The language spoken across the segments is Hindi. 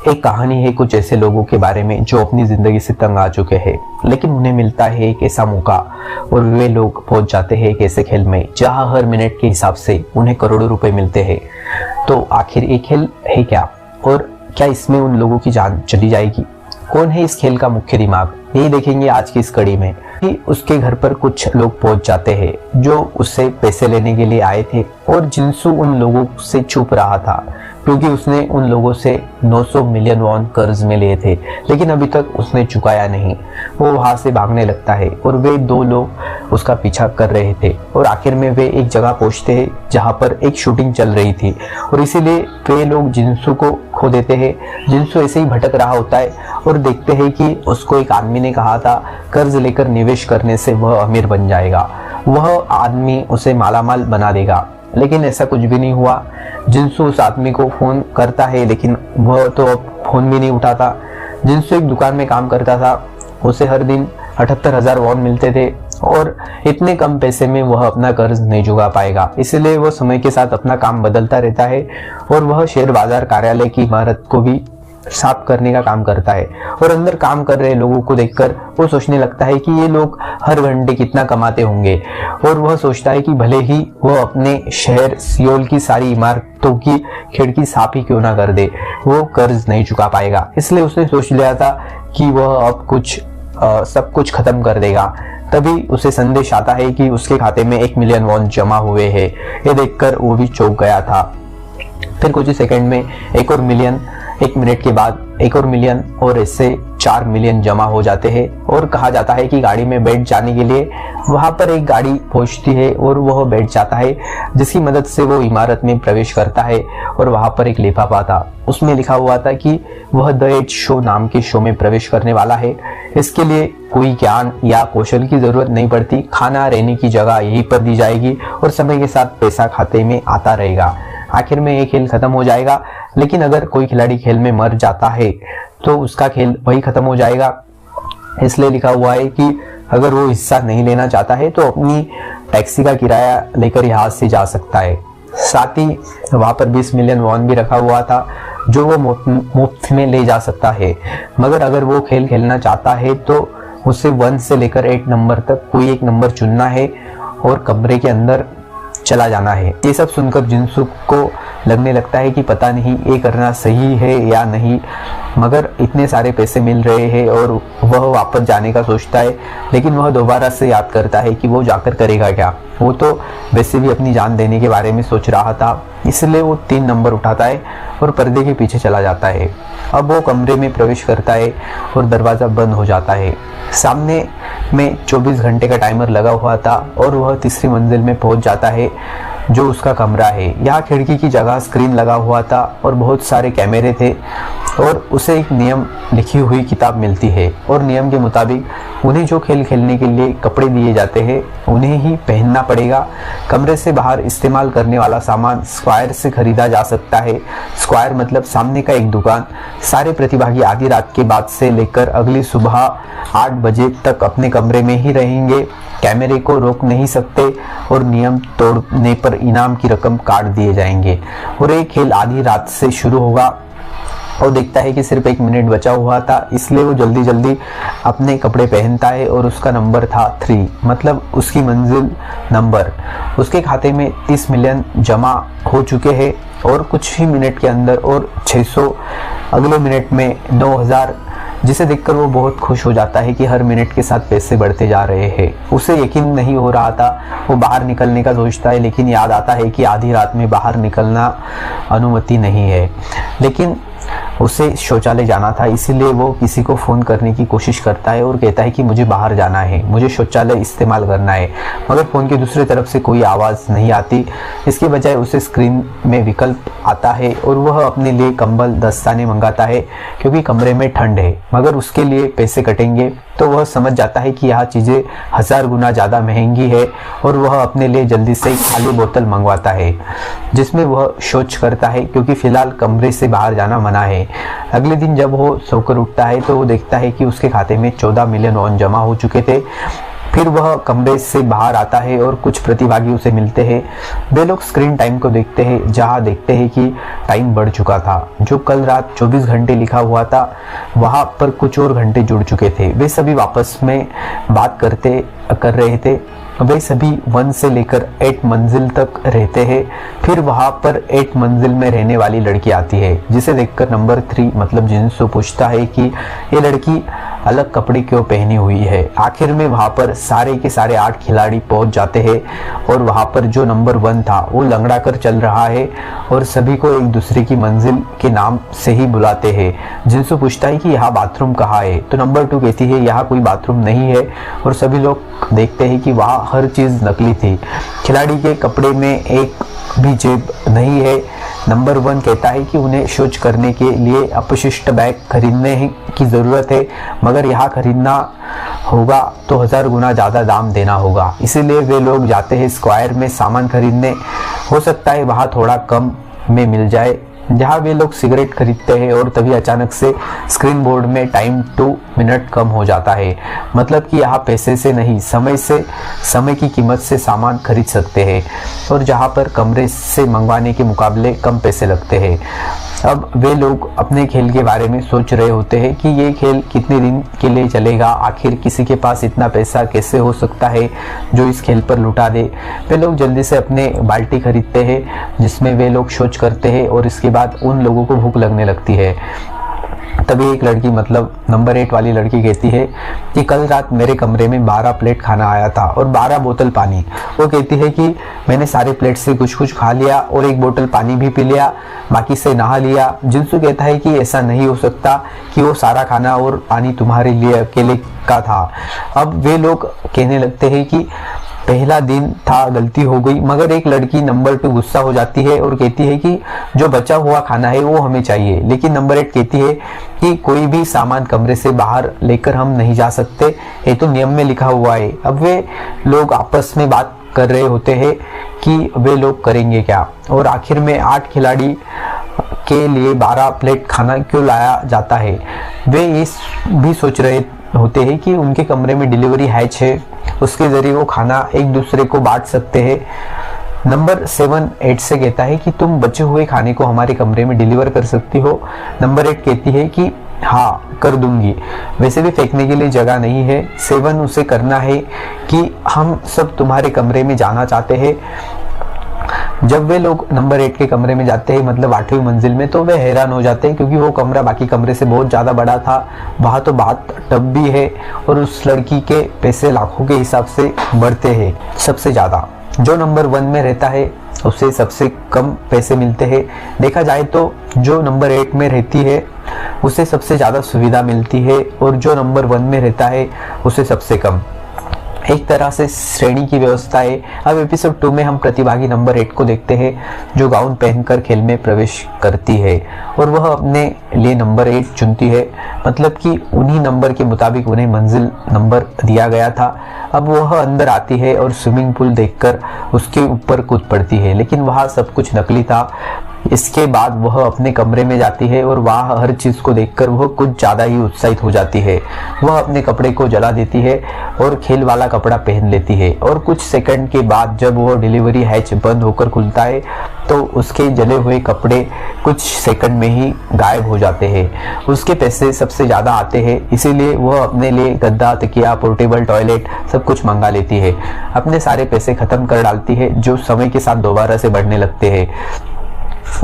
एक कहानी है कुछ ऐसे लोगों के बारे में जो अपनी ज़िंदगी से तंग आ चुके हैं, लेकिन उन्हें मिलता है एक ऐसा मौका और वे लोग पहुंच जाते हैं एक ऐसे खेल में जहां हर मिनट के हिसाब से उन्हें करोड़ों रुपए मिलते हैं। तो आखिर ये खेल है क्या और क्या इसमें उन लोगों की जान चली जाएगी? कौन है इस खेल का मुख्य दिमाग, यही देखेंगे आज की इस कड़ी में। उसके घर पर कुछ लोग पहुंच जाते हैं जो उससे पैसे लेने के लिए आए थे और जिनसू उन लोगों से छुप रहा था क्योंकि उसने उन लोगों से 900 मिलियन वॉन कर्ज में लिए थे, लेकिन अभी तक उसने चुकाया नहीं। वो वहां से भागने लगता है और वे दो लोग उसका पीछा कर रहे थे और आखिर में वे एक जगह पहुंचते हैं जहां पर एक शूटिंग चल रही थी और इसीलिए वे लोग जिनसू को खो देते हैं। जिनसू ऐसे ही भटक रहा होता है और देखते हैं कि उसको एक आदमी ने कहा था कर्ज लेकर निवेश करने से वह अमीर बन जाएगा, वह आदमी उसे मालामाल बना देगा, लेकिन ऐसा कुछ भी नहीं हुआ। जिनसू उस आदमी को फोन करता है लेकिन वह तो अब फोन भी नहीं उठाता। जिनसू एक दुकान में काम करता था, उसे हर दिन 78,000 वॉन मिलते थे और इतने कम पैसे में वह अपना कर्ज नहीं चुका पाएगा, इसलिए वह समय के साथ अपना काम बदलता रहता है और वह शेयर बाजार कार्यालय की इमारत को भी साफ करने का काम करता है और अंदर काम कर रहे लोगों को देखकर वो सोचने लगता है कि ये लोग हर घंटे कितना कमाते होंगे और वह सोचता है कि भले ही वह अपने शहर सियोल की सारी इमारतों की खिड़की साफ ही क्यों ना कर दे, वो कर्ज नहीं चुका पाएगा। इसलिए उसने सोच लिया था कि वह अब सब कुछ खत्म कर देगा। तभी उसे संदेश आता है कि उसके खाते में 1 मिलियन वॉन जमा हुए हैं। ये देखकर वो भी चौंक गया था। फिर कुछ ही सेकंड में 1 और मिलियन, 1 मिनट के बाद 1 और मिलियन और इससे 4 मिलियन जमा हो जाते हैं और कहा जाता है कि गाड़ी में बैठ जाने के लिए वहां पर एक गाड़ी पहुंचती है और वह बैठ जाता है, जिसकी मदद से वो इमारत में प्रवेश करता है और वहां पर एक लिफाफा था, उसमें लिखा हुआ था कि वह द एज शो नाम के शो में प्रवेश करने वाला है। इसके लिए कोई ज्ञान या कौशल की जरूरत नहीं पड़ती, खाना रहने की जगह यहीं पर दी जाएगी और समय के साथ पैसा खाते में आता रहेगा। आखिर में ये खेल खत्म हो जाएगा, लेकिन अगर कोई खिलाड़ी खेल में मर जाता है तो उसका खेल वही खत्म हो जाएगा। इसलिए लिखा हुआ है कि अगर वो हिस्सा नहीं लेना चाहता है तो अपनी टैक्सी का किराया लेकर यहाँ से जा सकता है। साथ ही वहां पर 20 मिलियन वॉन भी रखा हुआ था जो वो मुफ्त में ले जा सकता है, मगर अगर वो खेल खेलना चाहता है तो उसे 1 से लेकर 8 नंबर तक कोई एक नंबर चुनना है और कमरे के अंदर चला जाना है। ये सब सुनकर जिनसू को लगने लगता है कि पता नहीं ये करना सही है या नहीं, मगर इतने सारे पैसे मिल रहे हैं और वह वापस जाने का सोचता है, लेकिन वह दोबारा से याद करता है कि वो जाकर करेगा क्या। वो तो वैसे भी अपनी जान देने के बारे में सोच रहा था, इसलिए वो 3 नंबर उठाता है और पर्दे के पीछे चला जाता है। अब वो कमरे में प्रवेश करता है और दरवाज़ा बंद हो जाता है। सामने में 24 घंटे का टाइमर लगा हुआ था और वह तीसरी मंजिल में पहुंच जाता है जो उसका कमरा है। यहाँ खिड़की की जगह स्क्रीन लगा हुआ था और बहुत सारे कैमरे थे और उसे एक नियम लिखी हुई किताब मिलती है और नियम के मुताबिक उन्हें जो खेल खेलने के लिए कपड़े दिए जाते हैं उन्हें ही पहनना पड़ेगा। कमरे से बाहर इस्तेमाल करने वाला सामान स्क्वायर से खरीदा जा सकता है। स्क्वायर मतलब सामने का एक दुकान। सारे प्रतिभागी आधी रात के बाद से लेकर अगली सुबह 8 बजे तक अपने कमरे में ही रहेंगे। कैमरे को रोक नहीं सकते और नियम तोड़ने पर इनाम की रकम काट दिए जाएंगे और ये खेल आधी रात से शुरू होगा। और देखता है कि सिर्फ 1 मिनट बचा हुआ था, इसलिए वो जल्दी जल्दी अपने कपड़े पहनता है और उसका नंबर था 3, मतलब उसकी मंजिल नंबर। उसके खाते में 30 मिलियन जमा हो चुके हैं और कुछ ही मिनट के अंदर और 600, अगले मिनट में 9,000, जिसे देखकर वो बहुत खुश हो जाता है कि हर मिनट के साथ पैसे बढ़ते जा रहे हैं। उसे यकीन नहीं हो रहा था। वो बाहर निकलने का सोचता है, लेकिन याद आता है कि आधी रात में बाहर निकलना अनुमति नहीं है। लेकिन उसे शौचालय जाना था, इसीलिए वो किसी को फ़ोन करने की कोशिश करता है और कहता है कि मुझे बाहर जाना है, मुझे शौचालय इस्तेमाल करना है, मगर फ़ोन की दूसरी तरफ से कोई आवाज़ नहीं आती। इसके बजाय उसे स्क्रीन में विकल्प आता है और वह अपने लिए कंबल, दस्ताने मंगाता है क्योंकि कमरे में ठंड है, मगर उसके लिए पैसे कटेंगे। तो वह समझ जाता है कि यह चीज़ें 1000 गुना ज़्यादा महंगी है और वह अपने लिए जल्दी से खाली बोतल मंगवाता है जिसमें वह शौच करता है क्योंकि फ़िलहाल कमरे से बाहर जाना मना है। अगले दिन जब वो सोकर उठता है तो वो देखता है कि उसके खाते में 14 मिलियन वॉन जमा हो चुके थे फिर वह कमरे से बाहर आता है और कुछ प्रतिभागी उसे मिलते हैं। वे लोग स्क्रीन टाइम को देखते हैं, जहां देखते हैं कि टाइम बढ़ चुका था। जो कल रात 24 घंटे लिखा हुआ था वहां पर कुछ और घंटे जुड़ चुके थे। वे सभी आपस में बात कर रहे थे। वे सभी 1 से लेकर 8 मंजिल तक रहते हैं। फिर वहां पर 8 मंजिल में रहने वाली लड़की आती है, जिसे देखकर नंबर 3 मतलब जिनसू पूछता है कि ये लड़की अलग कपड़े क्यों पहनी हुई है। आखिर में वहां पर सारे के सारे 8 खिलाड़ी पहुंच जाते हैं और वहां पर जो नंबर 1 था वो लंगड़ा कर चल रहा है और सभी को एक दूसरे की मंजिल के नाम से ही बुलाते हैं। जिनसू पूछता है कि यहाँ बाथरूम कहाँ है, तो नंबर 2 कहती है यहाँ कोई बाथरूम नहीं है और सभी लोग देखते हैं कि वहाँ हर चीज नकली थी। खिलाड़ी के कपड़े में एक भी जेब नहीं है। नंबर 1 कहता है कि उन्हें शौच करने के लिए अपशिष्ट बैग खरीदने की जरूरत है, मगर यहाँ खरीदना होगा तो 1000 गुना ज्यादा दाम देना होगा। इसीलिए वे लोग जाते हैं स्क्वायर में सामान खरीदने। हो सकता है वहाँ थोड़ा कम में मिल जाए। जहाँ वे लोग सिगरेट खरीदते हैं और तभी अचानक से स्क्रीन बोर्ड में टाइम 2 मिनट कम हो जाता है। मतलब कि यहाँ पैसे से नहीं समय की कीमत से सामान खरीद सकते हैं और जहाँ पर कमरे से मंगवाने के मुकाबले कम पैसे लगते हैं। अब वे लोग अपने खेल के बारे में सोच रहे होते हैं कि ये खेल कितने दिन के लिए चलेगा, आखिर किसी के पास इतना पैसा कैसे हो सकता है जो इस खेल पर लुटा दे। वे लोग जल्दी से अपने बाल्टी खरीदते हैं जिसमें वे लोग शौच करते हैं और इसके बाद उन लोगों को भूख लगने लगती है। तभी एक लड़की मतलब नंबर 8 वाली लड़की कहती है कि कल रात मेरे कमरे में 12 प्लेट खाना आया था और 12 बोतल पानी। वो कहती है कि मैंने सारे प्लेट से कुछ कुछ खा लिया और एक बोतल पानी भी पी लिया, बाकी से नहा लिया। जिनसू कहता है कि ऐसा नहीं हो सकता कि वो सारा खाना और पानी तुम्हारे लिए अकेले का था। अब वे लोग कहने लगते हैं कि पहला दिन था, गलती हो गई। मगर एक लड़की नंबर 2 गुस्सा हो जाती है और कहती है कि जो बचा हुआ खाना है वो हमें चाहिए। लेकिन नंबर 8 कहती है कि कोई भी सामान कमरे से बाहर लेकर हम नहीं जा सकते, ये तो नियम में लिखा हुआ है। अब वे लोग आपस में बात कर रहे होते हैं कि वे लोग करेंगे क्या, और आखिर में 8 खिलाड़ी के लिए 12 प्लेट खाना क्यों लाया जाता है। वे ये भी सोच रहे होते हैं कि उनके कमरे में डिलीवरी हैच है, उसके जरिए वो खाना एक दूसरे को बांट सकते हैं। नंबर 7 8 से कहता है कि तुम बचे हुए खाने को हमारे कमरे में डिलीवर कर सकती हो। नंबर 8 कहती है कि हाँ कर दूंगी, वैसे भी फेंकने के लिए जगह नहीं है। 7 उसे करना है कि हम सब तुम्हारे कमरे में जाना चाहते हैं। जब वे लोग नंबर 8 के कमरे में जाते हैं मतलब 8वीं मंजिल में, तो वे हैरान हो जाते हैं क्योंकि वो कमरा बाकी कमरे से बहुत ज़्यादा बड़ा था। वहाँ तो बाथ टब भी है और उस लड़की के पैसे लाखों के हिसाब से बढ़ते हैं। सबसे ज़्यादा जो नंबर 1 में रहता है उसे सबसे कम पैसे मिलते हैं। देखा जाए तो जो नंबर 8 में रहती है उसे सबसे ज़्यादा सुविधा मिलती है और जो नंबर 1 में रहता है उसे सबसे कम। एक तरह से श्रेणी की व्यवस्था है। अब एपिसोड 2 में हम प्रतिभागी नंबर 8 को देखते हैं जो गाउन पहनकर खेल में प्रवेश करती है और वह अपने लिए नंबर 8 चुनती है। मतलब कि उन्हीं नंबर के मुताबिक उन्हें मंजिल नंबर दिया गया था। अब वह अंदर आती है और स्विमिंग पूल देखकर उसके ऊपर कूद पड़ती है, लेकिन वहाँ सब कुछ नकली था। इसके बाद वह अपने कमरे में जाती है और वहाँ हर चीज को देखकर वह कुछ ज्यादा ही उत्साहित हो जाती है। वह अपने कपड़े को जला देती है और खेल वाला कपड़ा पहन लेती है और कुछ सेकंड के बाद जब वह डिलीवरी हैच बंद होकर खुलता है तो उसके जले हुए कपड़े कुछ सेकंड में ही गायब हो जाते हैं। उसके पैसे सबसे ज्यादा आते हैं, इसीलिए वह अपने लिए गद्दा, तकिया, पोर्टेबल टॉयलेट सब कुछ मंगा लेती है। अपने सारे पैसे खत्म कर डालती है जो समय के साथ दोबारा से बढ़ने लगते हैं।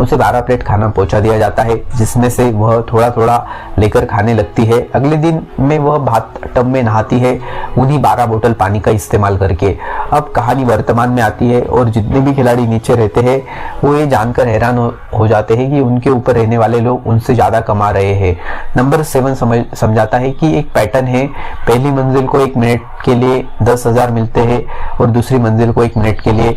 उसे 12 प्लेट खाना पहुंचा दिया जाता है जिसमें से वह थोड़ा थोड़ा लेकर खाने लगती है। अगले दिन में वह बाथ टब में नहाती है उन्हीं 12 बोतल पानी का इस्तेमाल करके। अब कहानी वर्तमान में आती है और जितने भी खिलाड़ी नीचे रहते हैं वो ये जानकर हैरान हो जाते हैं कि उनके ऊपर रहने वाले लोग उनसे ज्यादा कमा रहे हैं। नंबर 7 समझाता है कि एक पैटर्न है, पहली मंजिल को 1 मिनट के लिए 10,000 मिलते हैं और दूसरी मंजिल को 1 मिनट के लिए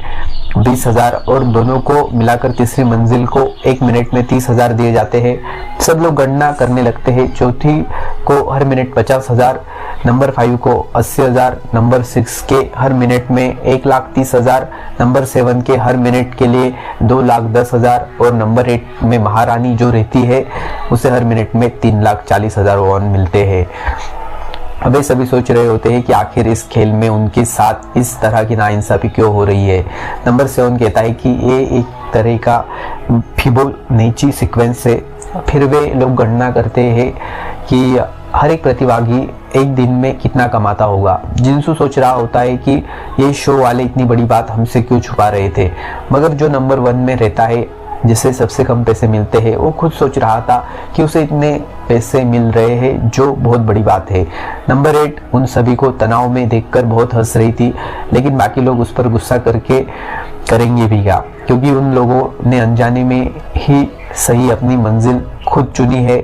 20,000 और दोनों को मिलाकर तीसरी मंजिल को 1 मिनट में 30,000 दिए जाते हैं। सब लोग गणना करने लगते हैं। चौथी को हर मिनट 50,000, नंबर 5 को 80,000, नंबर 6 के हर मिनट में 1,30,000, नंबर 7 के हर मिनट के लिए 2,10,000 और नंबर 8 में महारानी जो रहती है उसे हर मिनट में 3,40,000 वॉन मिलते हैं। अब ये सभी सोच रहे होते हैं कि आखिर इस खेल में उनके साथ इस तरह की नाइंसाफी क्यों हो रही है। नंबर 7 कहता है कि ये एक तरह का फिबोनाची सीक्वेंस है। फिर वे लोग गणना करते हैं कि हर एक प्रतिभागी एक दिन में कितना कमाता होगा। जिनसू सोच रहा होता है कि ये शो वाले इतनी बड़ी बात हमसे क्यों छुपा रहे थे, मगर जो नंबर 1 में रहता है जिसे सबसे कम पैसे मिलते हैं, वो खुद सोच रहा था कि उसे इतने पैसे मिल रहे हैं, जो बहुत बड़ी बात है। नंबर 8 उन सभी को तनाव में देखकर बहुत हंस रही थी, लेकिन बाकी लोग उस पर गुस्सा करके करेंगे भी क्या, क्योंकि उन लोगों ने अनजाने में ही सही अपनी मंजिल खुद चुनी है।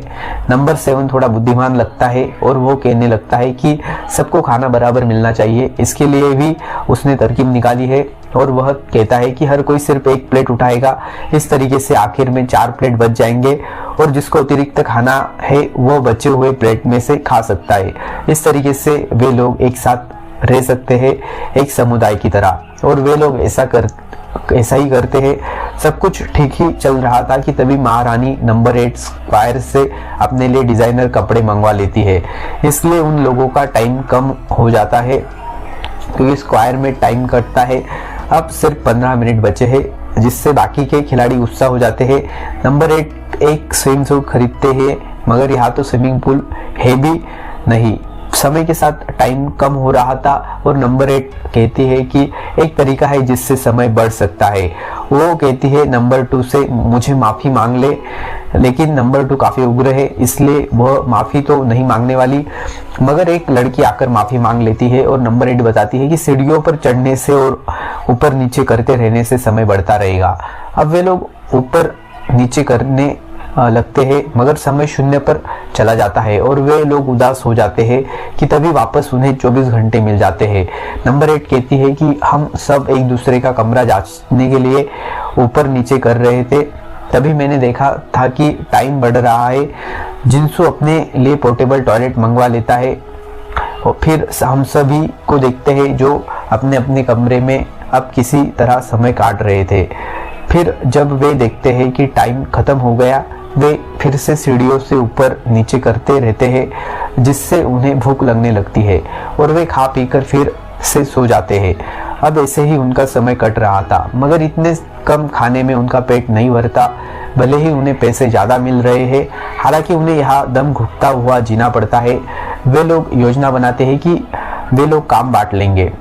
नंबर 7 थोड़ा बुद्धिमान लगता है और वो कहने लगता है कि सबको खाना बराबर मिलना चाहिए। इसके लिए भी उसने तरकीब निकाली है और वह कहता है कि हर कोई सिर्फ एक प्लेट उठाएगा। इस तरीके से आखिर में 4 प्लेट बच जाएंगे और जिसको अतिरिक्त खाना है वो बचे हुए प्लेट में से खा सकता है। इस तरीके से वे लोग एक साथ रह सकते हैं, एक समुदाय की तरह, और वे लोग ऐसा ही करते हैं। सब कुछ ठीक ही चल रहा था कि तभी महारानी नंबर 8 स्क्वायर से अपने लिए डिजाइनर कपड़े मंगवा लेती है। इसलिए उन लोगों का टाइम कम हो जाता है, क्योंकि स्क्वायर में टाइम कटता है। अब सिर्फ 15 मिनट बचे हैं, जिससे बाकी के खिलाड़ी गुस्सा हो जाते हैं। नंबर 8 एक स्विमिंग सूट खरीदते हैं, मगर यहाँ तो स्विमिंग पूल है भी नहीं। समय के साथ टाइम कम हो रहा था और नंबर 8 कहती है कि एक तरीका है जिससे समय बढ़ सकता है। वो कहती है नंबर 2 से मुझे माफ़ी मांग ले, लेकिन नंबर 2 काफ़ी उग्र है, इसलिए वह माफ़ी तो नहीं मांगने वाली। मगर एक लड़की आकर माफ़ी मांग लेती है और नंबर 8 बताती है कि सीढ़ियों पर चढ़ने से और ऊपर नीचे करते रहने से समय बढ़ता रहेगा। अब वे लोग ऊपर नीचे करने लगते हैं, मगर समय 0 पर चला जाता है और वे लोग उदास हो जाते हैं कि तभी वापस उन्हें 24 घंटे मिल जाते हैं। नंबर 8 कहती है कि हम सब एक दूसरे का कमरा जांचने के लिए ऊपर नीचे कर रहे थे, तभी मैंने देखा था कि टाइम बढ़ रहा है। जिनसू अपने लिए पोर्टेबल टॉयलेट मंगवा लेता है और फिर हम सभी को देखते हैं जो अपने अपने कमरे में अब किसी तरह समय काट रहे थे। फिर जब वे देखते हैं कि टाइम खत्म हो गया, वे फिर से सीढ़ियों से ऊपर नीचे करते रहते हैं, जिससे उन्हें भूख लगने लगती है और वे खा पीकर फिर से सो जाते हैं। अब ऐसे ही उनका समय कट रहा था, मगर इतने कम खाने में उनका पेट नहीं भरता। भले ही उन्हें पैसे ज़्यादा मिल रहे हैं, हालांकि उन्हें यहाँ दम घुटता हुआ जीना पड़ता है। वे लोग योजना बनाते हैं कि वे लोग काम बांट लेंगे।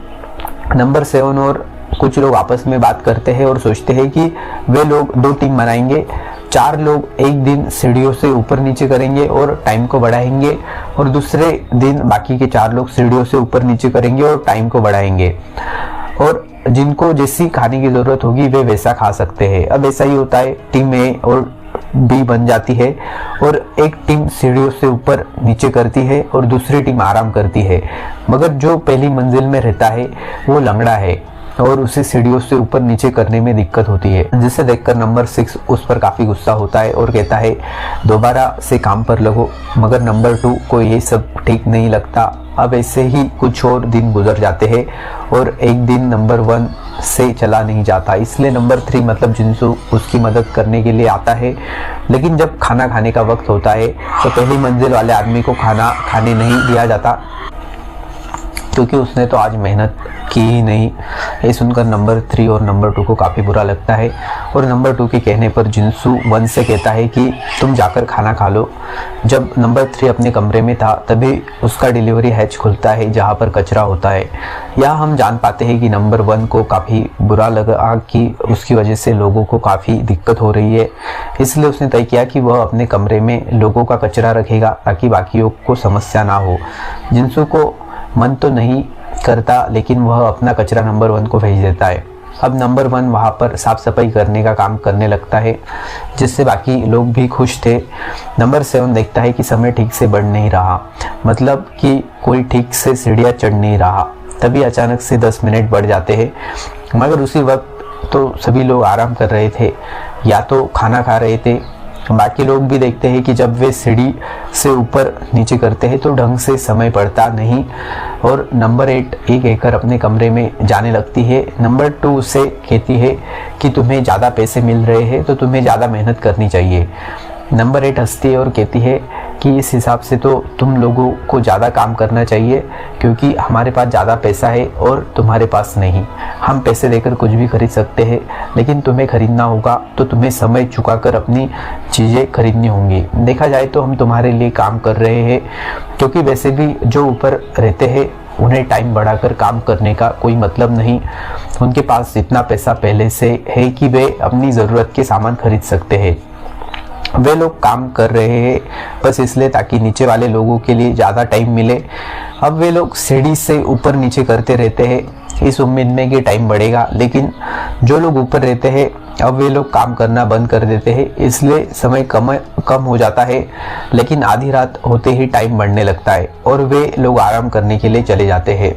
नंबर 7 और कुछ लोग आपस में बात करते हैं और सोचते हैं कि वे लोग 2 टीम बनाएंगे। 4 लोग एक दिन सीढ़ियों से ऊपर नीचे करेंगे और टाइम को बढ़ाएंगे, और दूसरे दिन बाकी के 4 लोग सीढ़ियों से ऊपर नीचे करेंगे और टाइम को बढ़ाएंगे, और जिनको जैसी खाने की जरूरत होगी वे वैसा खा सकते हैं। अब ऐसा ही होता है, टीम ए और बी बन जाती है और एक टीम सीढ़ियों से ऊपर नीचे करती है और दूसरी टीम आराम करती है। मगर जो पहली मंजिल में रहता है वो लंगड़ा है और उसे सीढ़ियों से ऊपर नीचे करने में दिक्कत होती है, जिसे देखकर नंबर 6 उस पर काफ़ी गुस्सा होता है और कहता है दोबारा से काम पर लगो। मगर नंबर 2 को ये सब ठीक नहीं लगता। अब ऐसे ही कुछ और दिन गुजर जाते हैं और एक दिन नंबर 1 से चला नहीं जाता, इसलिए नंबर 3 मतलब जिनसू उसकी मदद करने के लिए आता है। लेकिन जब खाना खाने का वक्त होता है तो पहली मंजिल वाले आदमी को खाना खाने नहीं दिया जाता, क्योंकि उसने तो आज मेहनत की ही नहीं। ये सुनकर नंबर 3 और नंबर 2 को काफ़ी बुरा लगता है और नंबर 2 के कहने पर जिनसू 1 से कहता है कि तुम जाकर खाना खा लो। जब नंबर 3 अपने कमरे में था तभी उसका डिलीवरी हैच खुलता है जहाँ पर कचरा होता है। यहाँ हम जान पाते हैं कि नंबर 1 को काफ़ी बुरा लगा कि उसकी वजह से लोगों को काफ़ी दिक्कत हो रही है, इसलिए उसने तय किया कि वह अपने कमरे में लोगों का कचरा रखेगा ताकि बाकियों को समस्या ना हो। जिनसू को मन तो नहीं करता, लेकिन वह अपना कचरा नंबर 1 को भेज देता है। अब नंबर 1 वहाँ पर साफ सफाई करने का काम करने लगता है, जिससे बाकी लोग भी खुश थे। नंबर 7 देखता है कि समय ठीक से बढ़ नहीं रहा, मतलब कि कोई ठीक से सीढ़ियाँ चढ़ नहीं रहा। तभी अचानक से 10 मिनट बढ़ जाते हैं, मगर उसी वक्त तो सभी लोग आराम कर रहे थे या तो खाना खा रहे थे। बाकी लोग भी देखते हैं कि जब वे सीढ़ी से ऊपर नीचे करते हैं तो ढंग से समय पड़ता नहीं, और नंबर 8 ये कहकर अपने कमरे में जाने लगती है। नंबर 2 से कहती है कि तुम्हें ज़्यादा पैसे मिल रहे हैं तो तुम्हें ज़्यादा मेहनत करनी चाहिए। नंबर 8 हंसती है और कहती है कि इस हिसाब से तो तुम लोगों को ज़्यादा काम करना चाहिए, क्योंकि हमारे पास ज़्यादा पैसा है और तुम्हारे पास नहीं। हम पैसे देकर कुछ भी खरीद सकते हैं, लेकिन तुम्हें खरीदना होगा तो तुम्हें समय चुकाकर अपनी चीज़ें खरीदनी होंगी। देखा जाए तो हम तुम्हारे लिए काम कर रहे हैं, क्योंकि वैसे भी जो ऊपर रहते हैं उन्हें टाइम बढ़ाकर काम करने का कोई मतलब नहीं। उनके पास इतना पैसा पहले से है कि वे अपनी ज़रूरत के सामान खरीद सकते हैं। वे लोग काम कर रहे हैं बस इसलिए ताकि नीचे वाले लोगों के लिए ज़्यादा टाइम मिले। अब वे लोग सीढ़ी से ऊपर नीचे करते रहते हैं इस उम्मीद में कि टाइम बढ़ेगा, लेकिन जो लोग ऊपर रहते हैं अब वे लोग काम करना बंद कर देते हैं, इसलिए समय कम हो जाता है। लेकिन आधी रात होते ही टाइम बढ़ने लगता है और वे लोग आराम करने के लिए चले जाते हैं।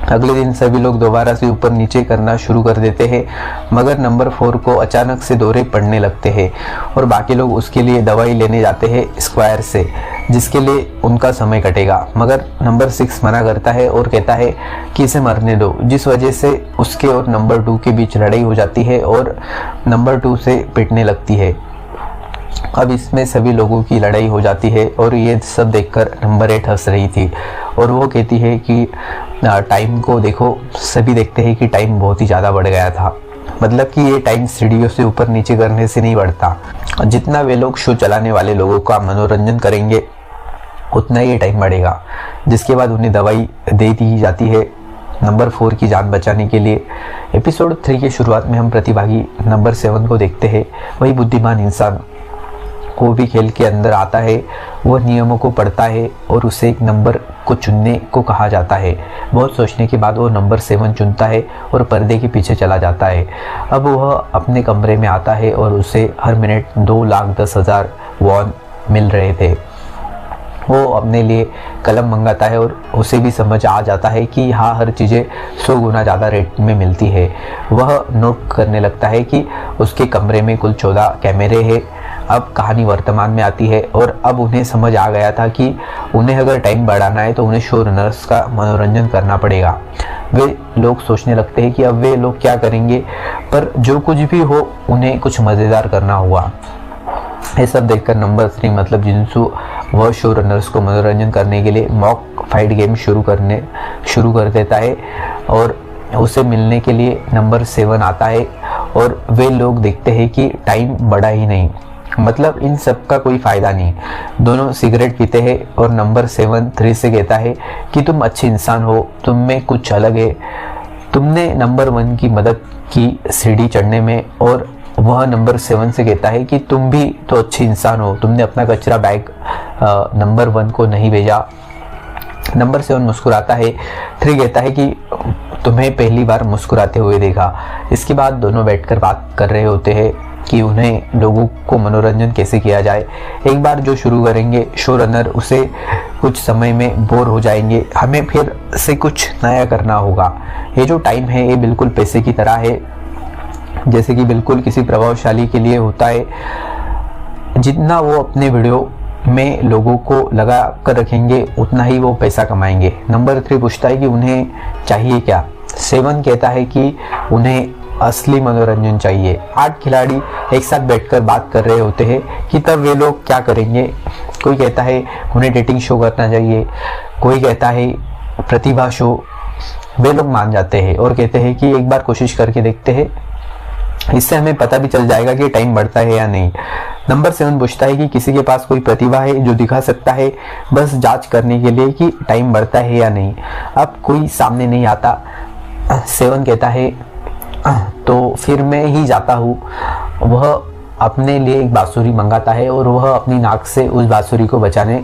अगले दिन सभी लोग दोबारा से ऊपर नीचे करना शुरू कर देते हैं, मगर नंबर 4 को अचानक से दौरे पड़ने लगते हैं और बाकी लोग उसके लिए दवाई लेने जाते हैं स्क्वायर से, जिसके लिए उनका समय कटेगा। मगर नंबर 6 मना करता है और कहता है कि इसे मरने दो, जिस वजह से उसके और नंबर 2 के बीच लड़ाई हो जाती है और नंबर 2 से पिटने लगती है। अब इसमें सभी लोगों की लड़ाई हो जाती है और ये सब देखकर नंबर 8 हंस रही थी और वो कहती है कि टाइम को देखो, सभी देखते हैं कि टाइम बहुत ही ज़्यादा बढ़ गया था। मतलब कि ये टाइम सीढ़ियों से ऊपर नीचे करने से नहीं बढ़ता, जितना वे लोग शो चलाने वाले लोगों का मनोरंजन करेंगे उतना ही ये टाइम बढ़ेगा। जिसके बाद उन्हें दवाई दे दी जाती है नंबर 4 की जान बचाने के लिए। एपिसोड 3 के शुरुआत में हम प्रतिभागी नंबर 7 को देखते हैं। वही बुद्धिमान इंसान वो भी खेल के अंदर आता है, वह नियमों को पढ़ता है और उसे एक नंबर को चुनने को कहा जाता है। बहुत सोचने के बाद वो नंबर 7 चुनता है और पर्दे के पीछे चला जाता है। अब वह अपने कमरे में आता है और उसे हर मिनट 2,10,000 वॉन मिल रहे थे। वो अपने लिए कलम मंगाता है और उसे भी समझ आ जाता है कि यहाँ हर चीज़ें 100 गुना ज़्यादा रेट में मिलती है। वह नोट करने लगता है कि उसके कमरे में कुल 14 कैमरे हैं। अब कहानी वर्तमान में आती है और अब उन्हें समझ आ गया था कि उन्हें अगर टाइम बढ़ाना है तो उन्हें शो रनर्स का मनोरंजन करना पड़ेगा। वे लोग सोचने लगते हैं कि अब वे लोग क्या करेंगे, पर जो कुछ भी हो उन्हें कुछ मज़ेदार करना होगा। ये सब देखकर नंबर 3 मतलब जिंसू वह शो रनर्स को मनोरंजन करने के लिए मॉक फाइट गेम शुरू कर देता है और उसे मिलने के लिए नंबर 7 आता है और वे लोग देखते हैं कि टाइम बढ़ा ही नहीं, मतलब इन सब का कोई फ़ायदा नहीं। दोनों सिगरेट पीते हैं और नंबर 7 3 से कहता है कि तुम अच्छे इंसान हो, तुम में कुछ अलग है। तुमने नंबर 1 की मदद की सीढ़ी चढ़ने में, और वह नंबर 7 से कहता है कि तुम भी तो अच्छे इंसान हो, तुमने अपना कचरा बैग नंबर 1 को नहीं भेजा। नंबर 7 मुस्कुराता है। 3 कहता है कि तुम्हें पहली बार मुस्कुराते हुए देखा। इसके बाद दोनों बैठकर बात कर रहे होते हैं कि उन्हें लोगों को मनोरंजन कैसे किया जाए। एक बार जो शुरू करेंगे शो रनर उसे कुछ समय में बोर हो जाएंगे, हमें फिर से कुछ नया करना होगा। ये जो टाइम है ये बिल्कुल पैसे की तरह है, जैसे कि बिल्कुल किसी प्रभावशाली के लिए होता है। जितना वो अपने वीडियो में लोगों को लगा कर रखेंगे उतना ही वो पैसा कमाएंगे। नंबर 3 पूछता है कि उन्हें चाहिए क्या। 7 कहता है कि उन्हें असली मनोरंजन चाहिए। 8 खिलाड़ी एक साथ बैठकर बात कर रहे होते हैं कि तब वे लोग क्या करेंगे। कोई कहता है उन्हें डेटिंग शो करना चाहिए, कोई कहता है प्रतिभा शो। वे लोग मान जाते हैं और कहते हैं कि एक बार कोशिश करके देखते हैं, इससे हमें पता भी चल जाएगा कि टाइम बढ़ता है या नहीं। नंबर 7 पूछता है कि किसी के पास कोई प्रतिभा है जो दिखा सकता है, बस जांच करने के लिए कि टाइम बढ़ता है या नहीं। अब कोई सामने नहीं आता। 7 कहता है तो फिर मैं ही जाता हूँ। वह अपने लिए एक बांसुरी मंगाता है और वह अपनी नाक से उस बांसुरी को बचाने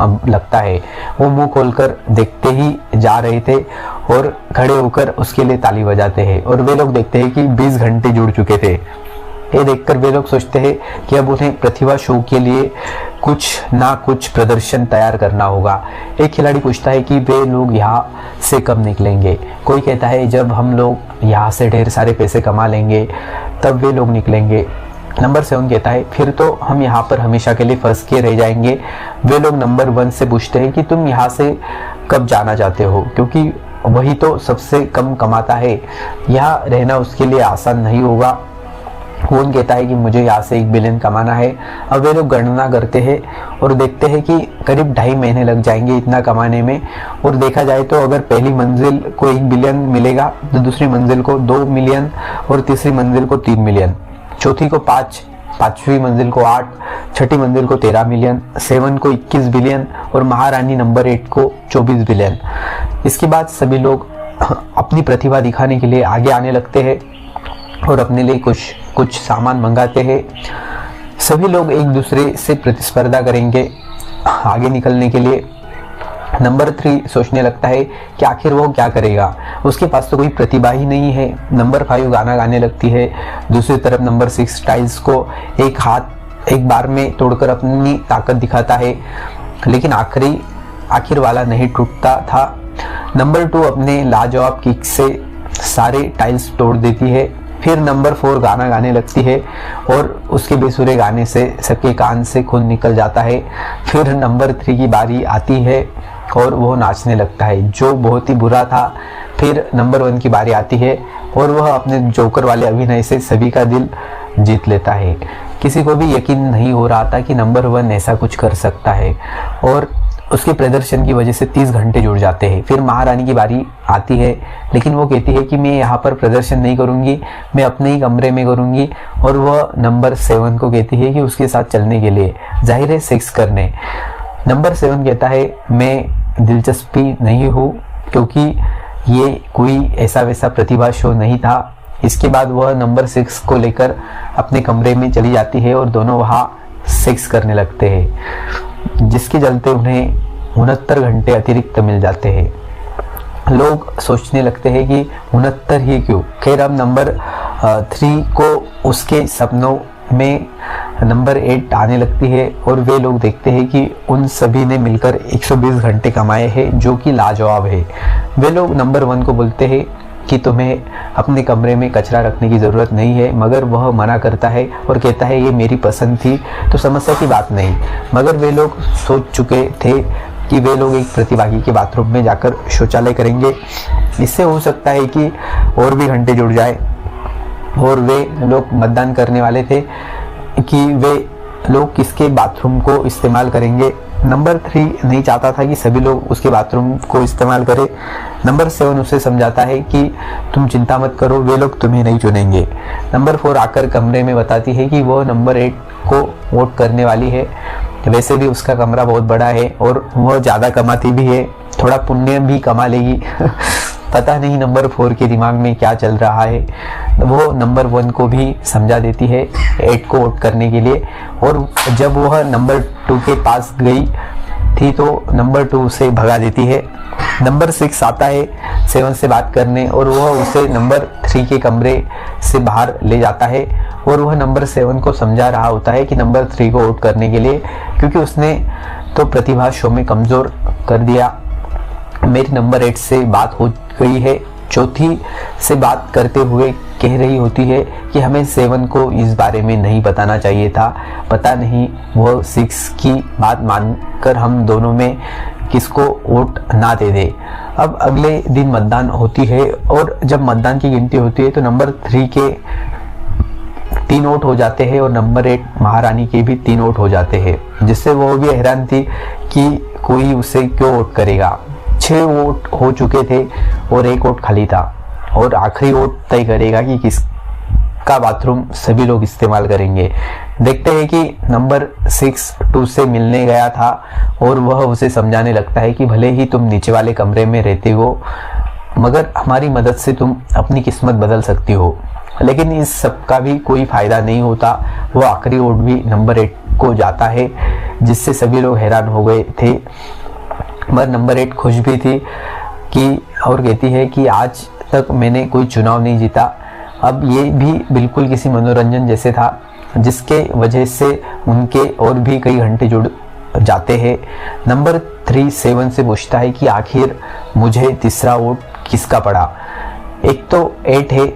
लगता है। वो मुंह खोलकर देखते ही जा रहे थे और खड़े होकर उसके लिए ताली बजाते हैं और वे लोग देखते हैं कि 20 घंटे जुड़ चुके थे। ये देखकर वे लोग सोचते हैं कि अब उन्हें प्रतिभा शो के लिए कुछ ना कुछ प्रदर्शन तैयार करना होगा। एक खिलाड़ी पूछता है कि वे लोग यहाँ से कब निकलेंगे। कोई कहता है जब हम लोग यहाँ से ढेर सारे पैसे कमा लेंगे तब वे लोग निकलेंगे। नंबर 7 कहता है फिर तो हम यहाँ पर हमेशा के लिए फंस के रह जाएंगे। वे लोग नंबर 1 से पूछते हैं कि तुम यहाँ से कब जाना चाहते हो, क्योंकि वही तो सबसे कम कमाता है। यहाँ रहना उसके लिए आसान नहीं होगा। कौन कहता है कि मुझे यहाँ से 1 बिलियन कमाना है। अब वे लोग गणना करते हैं और देखते हैं कि करीब 2.5 महीने लग जाएंगे इतना कमाने में। और देखा जाए तो अगर पहली मंजिल को 1 बिलियन मिलेगा तो दूसरी मंजिल को 2 मिलियन और तीसरी मंजिल को 3 मिलियन, चौथी को 5, पांचवी मंजिल को 8, छठी मंजिल को 13 मिलियन, 7 को 21 बिलियन और महारानी नंबर 8 को 24 बिलियन। इसके बाद सभी लोग अपनी प्रतिभा दिखाने के लिए आगे आने लगते हैं और अपने लिए कुछ सामान मंगाते हैं। सभी लोग एक दूसरे से प्रतिस्पर्धा करेंगे आगे निकलने के लिए। नंबर 3 सोचने लगता है कि आखिर वो क्या करेगा, उसके पास तो कोई प्रतिभा ही नहीं है। नंबर 5 गाना गाने लगती है। दूसरी तरफ नंबर 6 टाइल्स को एक बार में तोड़कर अपनी ताकत दिखाता है, लेकिन आखिर वाला नहीं टूटता था। नंबर 2 अपने लाजवाब किक से सारे टाइल्स तोड़ देती है। फिर नंबर 4 गाना गाने लगती है और उसके बेसुरे गाने से सबके कान से खून निकल जाता है। फिर नंबर 3 की बारी आती है और वो नाचने लगता है, जो बहुत ही बुरा था। फिर नंबर 1 की बारी आती है और वह अपने जोकर वाले अभिनय से सभी का दिल जीत लेता है। किसी को भी यकीन नहीं हो रहा था कि नंबर 1 ऐसा कुछ कर सकता है और उसके प्रदर्शन की वजह से 30 घंटे जुड़ जाते हैं। फिर महारानी की बारी आती है, लेकिन वो कहती है कि मैं यहाँ पर प्रदर्शन नहीं करूँगी, मैं अपने ही कमरे में करूँगी। और वह नंबर 7 को कहती है कि उसके साथ चलने के लिए, जाहिर है सेक्स करने। नंबर 7 कहता है मैं दिलचस्पी नहीं हूँ, क्योंकि ये कोई ऐसा वैसा प्रतिभा शो नहीं था। इसके बाद वह नंबर 6 को लेकर अपने कमरे में चली जाती है और दोनों वहाँ सेक्स करने लगते हैं, जिसके चलते उन्हें 69 घंटे अतिरिक्त मिल जाते हैं। लोग सोचने लगते हैं कि 69 ही क्यों। खैर अब नंबर 3 को उसके सपनों में नंबर 8 आने लगती है और वे लोग देखते हैं कि उन सभी ने मिलकर 120 घंटे कमाए हैं, जो कि लाजवाब है। वे लोग नंबर 1 को बोलते हैं कि तुम्हें अपने कमरे में कचरा रखने की ज़रूरत नहीं है, मगर वह मना करता है और कहता है ये मेरी पसंद थी तो समस्या की बात नहीं। मगर वे लोग सोच चुके थे कि वे लोग एक प्रतिभागी के बाथरूम में जाकर शौचालय करेंगे। इससे हो सकता है कि और भी घंटे जुड़ जाए। और वे लोग मतदान करने वाले थे कि वे लोग किसके बाथरूम को इस्तेमाल करेंगे। नंबर 3 नहीं चाहता था कि सभी लोग उसके बाथरूम को इस्तेमाल करें। नंबर 7 उसे समझाता है कि तुम चिंता मत करो, वे लोग तुम्हें नहीं चुनेंगे। नंबर 4 आकर कमरे में बताती है कि वो नंबर 8 को वोट करने वाली है। वैसे भी उसका कमरा बहुत बड़ा है और वह ज़्यादा कमाती भी है, थोड़ा पुण्य भी कमा लेगी। पता नहीं नंबर 4 के दिमाग में क्या चल रहा है। वो नंबर 1 को भी समझा देती है 8 को वोट करने के लिए। और जब वह नंबर 2 के पास गई थी तो नंबर 2 उसे भगा देती है। नंबर 6 आता है 7 से बात करने और वह उसे नंबर 3 के कमरे से बाहर ले जाता है और वह नंबर 7 को समझा रहा होता है कि नंबर 3 को वोट करने के लिए, क्योंकि उसने तो प्रतिभा शो में कमज़ोर कर दिया। मेरी नंबर 8 से बात हो गई है। चौथी से बात करते हुए कह रही होती है कि हमें 7 को इस बारे में नहीं बताना चाहिए था। पता नहीं वह 6 की बात मानकर हम दोनों में किसको वोट ना दे दे। अब अगले दिन मतदान होती है और जब मतदान की गिनती होती है तो नंबर 3 के 3 वोट हो जाते हैं और नंबर 8 महारानी के भी 3 वोट हो जाते हैं, जिससे वो भी हैरान थी कि कोई उसे क्यों वोट करेगा। 6 वोट हो चुके थे और 1 वोट खाली था और आखिरी वोट तय करेगा कि किसका बाथरूम सभी लोग इस्तेमाल करेंगे। देखते हैं कि नंबर 6 2 से मिलने गया था और वह उसे समझाने लगता है कि भले ही तुम नीचे वाले कमरे में रहते हो, मगर हमारी मदद से तुम अपनी किस्मत बदल सकती हो। लेकिन इस सब का भी कोई फायदा नहीं होता। वो आखिरी वोट भी नंबर 8 को जाता है, जिससे सभी लोग हैरान हो गए थे। मगर नंबर 8 खुश भी थी कि और कहती है कि आज तक मैंने कोई चुनाव नहीं जीता। अब ये भी बिल्कुल किसी मनोरंजन जैसे था, जिसके वजह से उनके और भी कई घंटे जुड़ जाते हैं। नंबर 3 7 से पूछता है कि आखिर मुझे तीसरा वोट किसका पड़ा। एक तो 8 है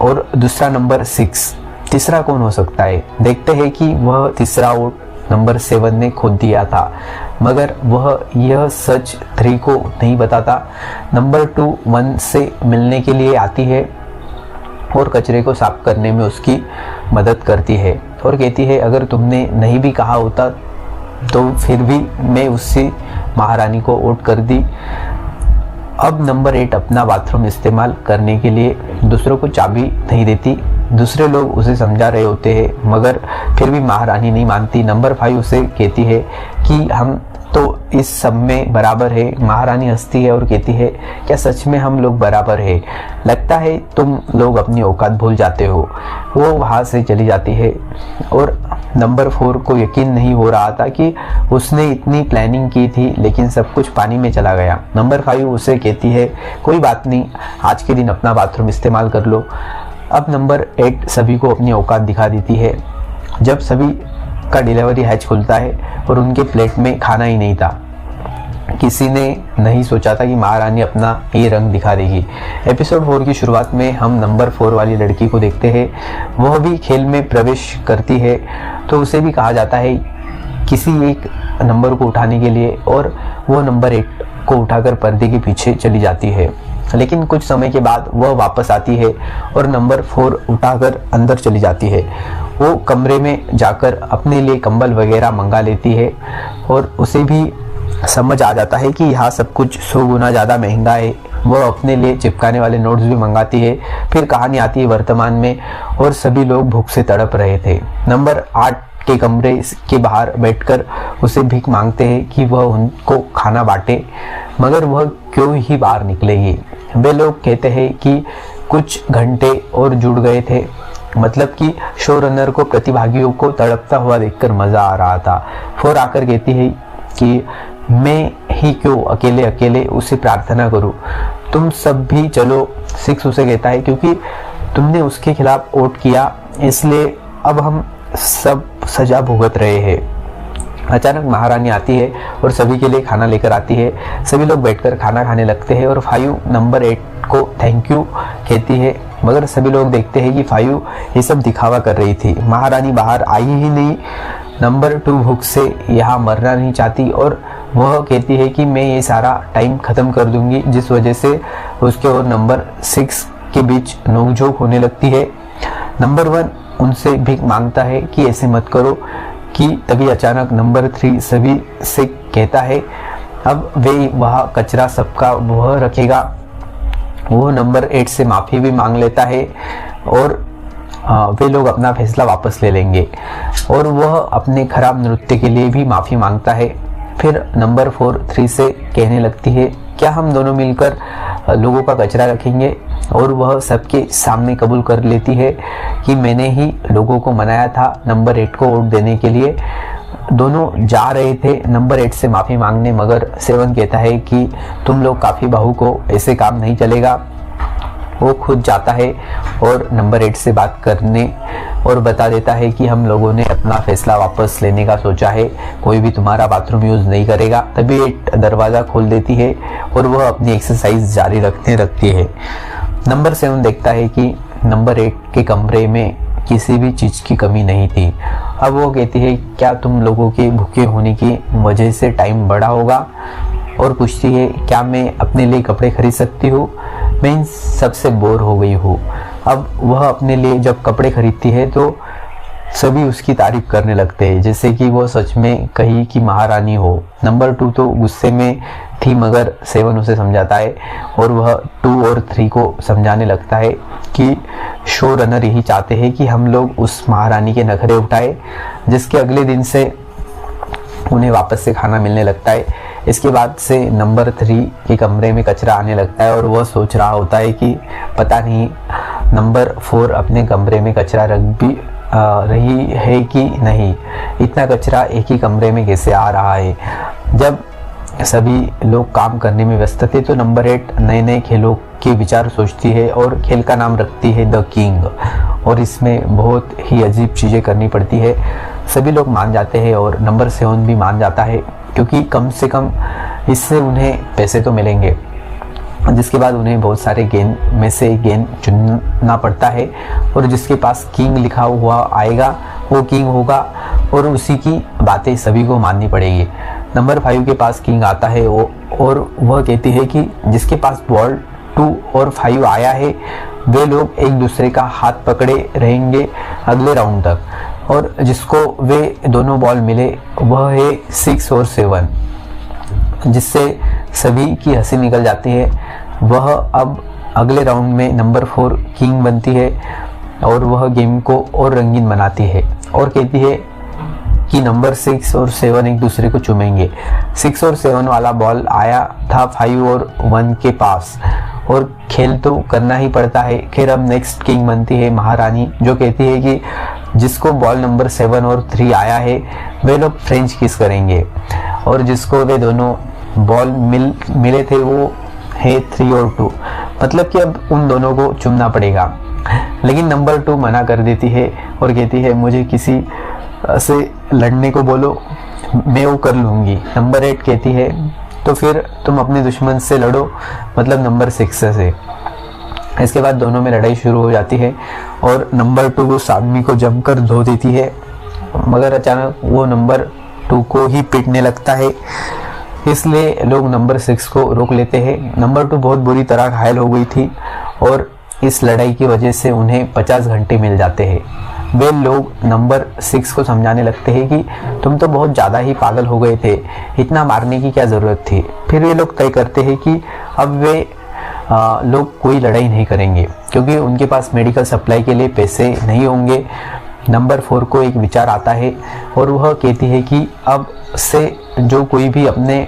और दूसरा नंबर 6, तीसरा कौन हो सकता है। देखते हैं कि वह तीसरा वोट नंबर 7 ने खुद दिया था, मगर वह यह सच 3 को नहीं बताता। नंबर 2 1 से मिलने के लिए आती है और कचरे को साफ करने में उसकी मदद करती है और कहती है अगर तुमने नहीं भी कहा होता तो फिर भी मैं उससे महारानी को वोट कर दी। अब नंबर 8 अपना बाथरूम इस्तेमाल करने के लिए दूसरों को चाबी नहीं देती। दूसरे लोग उसे समझा रहे होते हैं मगर फिर भी महारानी नहीं मानती। नंबर 5 उसे कहती है कि हम तो इस सब में बराबर है। महारानी हंसती है और कहती है क्या सच में हम लोग बराबर है? लगता है तुम लोग अपनी औकात भूल जाते हो। वो वहाँ से चली जाती है और नंबर 4 को यकीन नहीं हो रहा था कि उसने इतनी प्लानिंग की थी लेकिन सब कुछ पानी में चला गया। नंबर 5 उसे कहती है कोई बात नहीं, आज के दिन अपना बाथरूम इस्तेमाल कर लो। अब नंबर 8 सभी को अपनी औकात दिखा देती है। जब सभी का डिलीवरी हैच खुलता है और उनके प्लेट में खाना ही नहीं था। किसी ने नहीं सोचा था कि महारानी अपना ये रंग दिखा देगी। एपिसोड 4 की शुरुआत में हम नंबर 4 वाली लड़की को देखते हैं। वह भी खेल में प्रवेश करती है तो उसे भी कहा जाता है किसी एक नंबर को उठाने के लिए और वो नंबर 8 को उठाकर पर्दे के पीछे चली जाती है। लेकिन कुछ समय के बाद वह वापस आती है और नंबर 4 उठाकर अंदर चली जाती है। वो कमरे में जाकर अपने लिए कंबल वगैरह मंगा लेती है और उसे भी समझ आ जाता है कि यहाँ सब कुछ 100 गुना ज़्यादा महंगा है। वह अपने लिए चिपकाने वाले नोट्स भी मंगाती है। फिर कहानी आती है वर्तमान में और सभी लोग भूख से तड़प रहे थे। नंबर 8 के कमरे के बाहर बैठकर उसे भीख मांगते हैं कि वह उनको खाना बांटे मगर वह क्यों ही बाहर निकलेगी। वे लोग कहते हैं कि कुछ घंटे और जुड़ गए थे, मतलब कि शो रनर को प्रतिभागियों को तड़पता हुआ देखकर मजा आ रहा था। 4 आकर कहती है कि मैं ही क्यों अकेले अकेले उसे प्रार्थना करूं, तुम सब भी चलो। 6 उसे कहता है क्योंकि तुमने उसके खिलाफ वोट किया इसलिए अब हम सब सजा भुगत रहे हैं। अचानक महारानी आती है और सभी के लिए खाना लेकर आती है। सभी लोग बैठकर खाना खाने लगते हैं और 5 नंबर 8 को थैंक यू कहती है मगर सभी लोग देखते हैं कि 5 ये सब दिखावा कर रही थी। महारानी बाहर आई ही नहीं। नंबर 2 भूख से यहाँ मरना नहीं चाहती और वह कहती है कि मैं ये सारा टाइम ख़त्म कर दूंगी, जिस वजह से उसके और नंबर 6 के बीच नोकझोंक होने लगती है। नंबर 1 उनसे भीख मांगता है कि ऐसे मत करो कि तभी अचानक नंबर 3 सभी से कहता है अब वे वह कचरा सबका वह रखेगा। वो नंबर 8 से माफ़ी भी मांग लेता है और वे लोग अपना फैसला वापस ले लेंगे और वह अपने खराब नृत्य के लिए भी माफ़ी मांगता है। फिर नंबर 4 3 से कहने लगती है क्या हम दोनों मिलकर लोगों का कचरा रखेंगे और वह सबके सामने कबूल कर लेती है कि मैंने ही लोगों को मनाया था नंबर 8 को वोट देने के लिए। दोनों जा रहे थे नंबर 8 से माफ़ी मांगने मगर 7 कहता है कि तुम लोग काफ़ी बहू को ऐसे काम नहीं चलेगा। वो खुद जाता है और नंबर 8 से बात करने और बता देता है कि हम लोगों ने अपना फैसला वापस लेने का सोचा है, कोई भी तुम्हारा बाथरूम यूज़ नहीं करेगा। तभी 8 दरवाज़ा खोल देती है और वह अपनी एक्सरसाइज जारी रखती है। नंबर 7 देखता है कि नंबर 8 के कमरे में किसी भी चीज़ की कमी नहीं थी। अब वो कहती है क्या तुम लोगों के भूखे होने की वजह से टाइम बढ़ा होगा और पूछती है क्या मैं अपने लिए कपड़े खरीद सकती हूँ, मैं इन सबसे बोर हो गई हूँ। अब वह अपने लिए जब कपड़े खरीदती है तो सभी उसकी तारीफ करने लगते हैं जैसे कि वो सच में कहीं की महारानी हो। नंबर 2 तो गुस्से में थी मगर 7 उसे समझाता है और वह 2 और 3 को समझाने लगता है कि शो रनर यही चाहते हैं कि हम लोग उस महारानी के नखरे उठाए, जिसके अगले दिन से उन्हें वापस से खाना मिलने लगता है। इसके बाद से नंबर 3 के कमरे में कचरा आने लगता है और वह सोच रहा होता है कि पता नहीं नंबर 4 अपने कमरे में कचरा रख भी रही है कि नहीं, इतना कचरा एक ही कमरे में कैसे आ रहा है। जब सभी लोग काम करने में व्यस्त थे तो नंबर 8 नए नए खेलों के विचार सोचती है और खेल का नाम रखती है द किंग, और इसमें बहुत ही अजीब चीज़ें करनी पड़ती है। सभी लोग मान जाते हैं और नंबर 7 भी मान जाता है क्योंकि कम से कम इससे उन्हें पैसे तो मिलेंगे। जिसके बाद उन्हें बहुत सारे गेम में से एक गेम चुनना पड़ता है और जिसके पास किंग लिखा हुआ आएगा वो किंग होगा और उसी की बातें सभी को माननी पड़ेगी। नंबर 5 के पास किंग आता है और वह कहती है कि जिसके पास बॉल 2 और 5 आया है, वे लोग एक दूसरे का हाथ पकड़े रहेंगे अगले राउंड तक, और जिसको वे दोनों बॉल मिले वह है 6 और 7, जिससे सभी की हंसी निकल जाती है। वह अब अगले राउंड में नंबर 4 किंग बनती है और वह गेम को और रंगीन बनाती है और कहती है कि नंबर 6 और 7 एक दूसरे को चूमेंगे। 6 और 7 वाला बॉल आया था 5 और 1 के पास, और खेल तो करना ही पड़ता है। खैर अब नेक्स्ट किंग बनती है महारानी, जो कहती है कि जिसको बॉल नंबर 7 और 3 आया है वे लोग फ्रेंच किस करेंगे, और जिसको वे दोनों बॉल मिले थे वो है 3 और 2, मतलब कि अब उन दोनों को चुनना पड़ेगा। लेकिन नंबर 2 मना कर देती है और कहती है मुझे किसी से लड़ने को बोलो, मैं वो कर लूँगी। नंबर 8 कहती है तो फिर तुम अपने दुश्मन से लड़ो, मतलब नंबर 6 से। इसके बाद दोनों में लड़ाई शुरू हो जाती है और नंबर 2 उस आदमी को जमकर धो देती है, मगर अचानक वो नंबर 2 को ही पीटने लगता है, इसलिए लोग नंबर 6 को रोक लेते हैं। नंबर 2 बहुत बुरी तरह घायल हो गई थी और इस लड़ाई की वजह से उन्हें 50 घंटे मिल जाते हैं। वे लोग नंबर 6 को समझाने लगते हैं कि तुम तो बहुत ज़्यादा ही पागल हो गए थे, इतना मारने की क्या ज़रूरत थी। फिर वे लोग तय करते हैं कि अब वे लोग कोई लड़ाई नहीं करेंगे, क्योंकि उनके पास मेडिकल सप्लाई के लिए पैसे नहीं होंगे। नंबर 4 को एक विचार आता है और वह कहती है कि अब से जो कोई भी अपने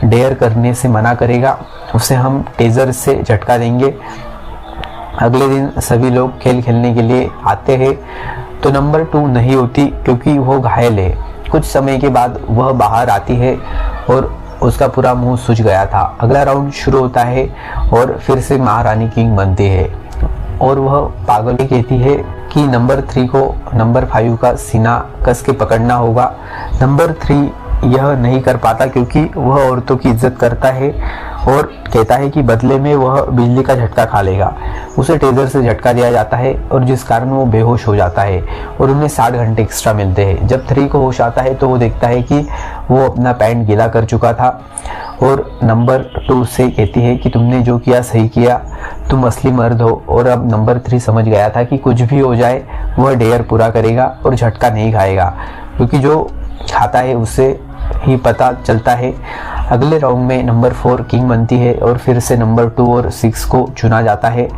डेयर करने से मना करेगा उसे हम टेजर से झटका देंगे। अगले दिन सभी लोग खेल खेलने के लिए आते हैं तो नंबर 2 नहीं होती, क्योंकि वो घायल है। कुछ समय के बाद वह बाहर आती है और उसका पूरा मुंह सूज गया था। अगला राउंड शुरू होता है और फिर से महारानी किंग बनती है और वह पागल ही कहती है कि नंबर 3 को नंबर 5 का सीना कस के पकड़ना होगा। नंबर 3 यह नहीं कर पाता क्योंकि वह औरतों की इज्जत करता है और कहता है कि बदले में वह बिजली का झटका खा लेगा। उसे टेजर से झटका दिया जाता है और जिस कारण वो बेहोश हो जाता है और उन्हें 60 घंटे एक्स्ट्रा मिलते हैं। जब 3 को होश आता है तो वो देखता है कि वो अपना पैंट गीला कर चुका था और नंबर 2 से कहती है कि तुमने जो किया सही किया, तुम असली मर्द हो। और अब नंबर 3 समझ गया था कि कुछ भी हो जाए वह डेयर पूरा करेगा और झटका नहीं खाएगा, क्योंकि जो खाता है उसे ही पता चलता है। अगले राउंड में नंबर 4 किंग बनती है और फिर से नंबर 2 और 6 को चुना जाता है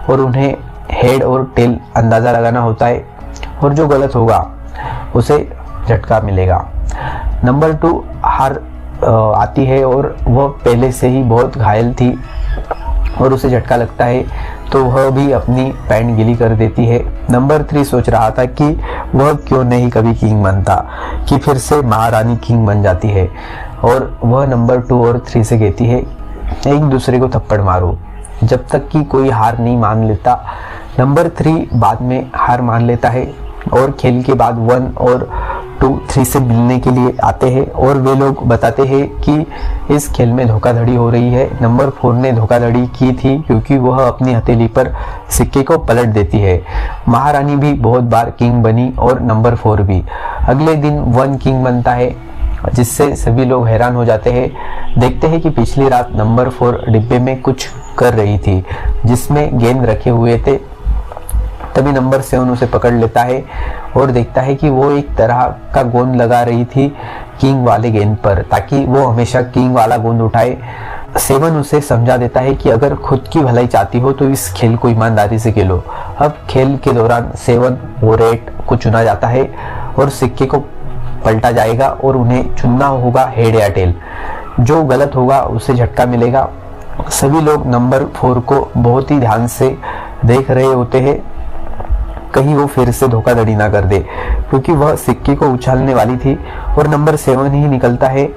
और उन्हें हेड और टेल अंदाज़ा लगाना होता है और जो गलत होगा उसे झटका मिलेगा। नंबर 2 हार आती है और वह पहले से ही बहुत घायल थी और उसे झटका लगता है तो वह भी अपनी पैंट गीली कर देती है। नंबर 3 सोच रहा था कि वह क्यों नहीं कभी किंग बनता, कि फिर से महारानी किंग बन जाती है, और वह नंबर 2 और 3 से कहती है एक दूसरे को थप्पड़ मारो जब तक कि कोई हार नहीं मान लेता। नंबर 3 बाद में हार मान लेता है और खेल के बाद 1 और 2 3 से मिलने के लिए आते हैं और वे लोग बताते हैं कि इस खेल में धोखाधड़ी हो रही है। नंबर 4 ने धोखाधड़ी की थी क्योंकि वह अपनी हथेली पर सिक्के को पलट देती है। महारानी भी बहुत बार किंग बनी और नंबर 4 भी। अगले दिन 1 किंग बनता है, जिससे सभी लोग हैरान हो जाते हैं। देखते हैं कि पिछली रात नंबर 4 डिब्बे में कुछ कर रही थी जिसमें गेंद रखे हुए थे। तभी नंबर 7 उसे पकड़ लेता है और देखता है कि वो एक तरह का गोंद लगा रही थी किंग वाले गेंद पर, ताकि वो हमेशा किंग वाला गोंद उठाए। 7 उसे समझा देता है कि अगर खुद की भलाई चाहती हो तो इस खेल को ईमानदारी से खेलो। अब खेल के दौरान 7 और 8 को चुना जाता है और सिक्के को पलटा जाएगा और उन्हें चुनना होगा हेड या टेल। जो गलत होगा उसे झटका मिलेगा। सभी लोग नंबर 4 को बहुत ही ध्यान से देख रहे होते हैं, कहीं वो फिर से धोखाधड़ी ना कर दे, क्योंकि वह सिक्के को उछालने वाली थी और नंबर 7 ही निकलता है।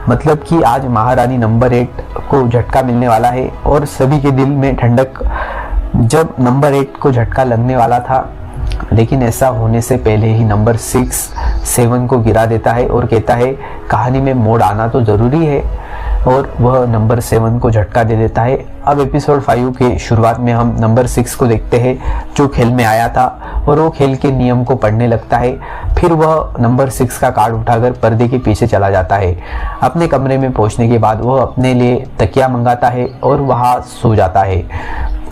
मतलब कि आज महारानी नंबर 8 को झटका मिलने वाला है और सभी के दिल में ठंडक। जब नंबर 8 को झटका लगने वाला था, लेकिन ऐसा होने से पहले ही नंबर 6 7 को गिरा देता है और कहता है कहानी में मोड़ आना तो जरूरी है। और वह नंबर 7 को झटका दे देता है। अब एपिसोड 5 के शुरुआत में हम नंबर 6 को देखते हैं, जो खेल में आया था और वो खेल के नियम को पढ़ने लगता है। फिर वह नंबर 6 का कार्ड उठाकर पर्दे के पीछे चला जाता है। अपने कमरे में पहुंचने के बाद वह अपने लिए तकिया मंगाता है और वहां सो जाता है।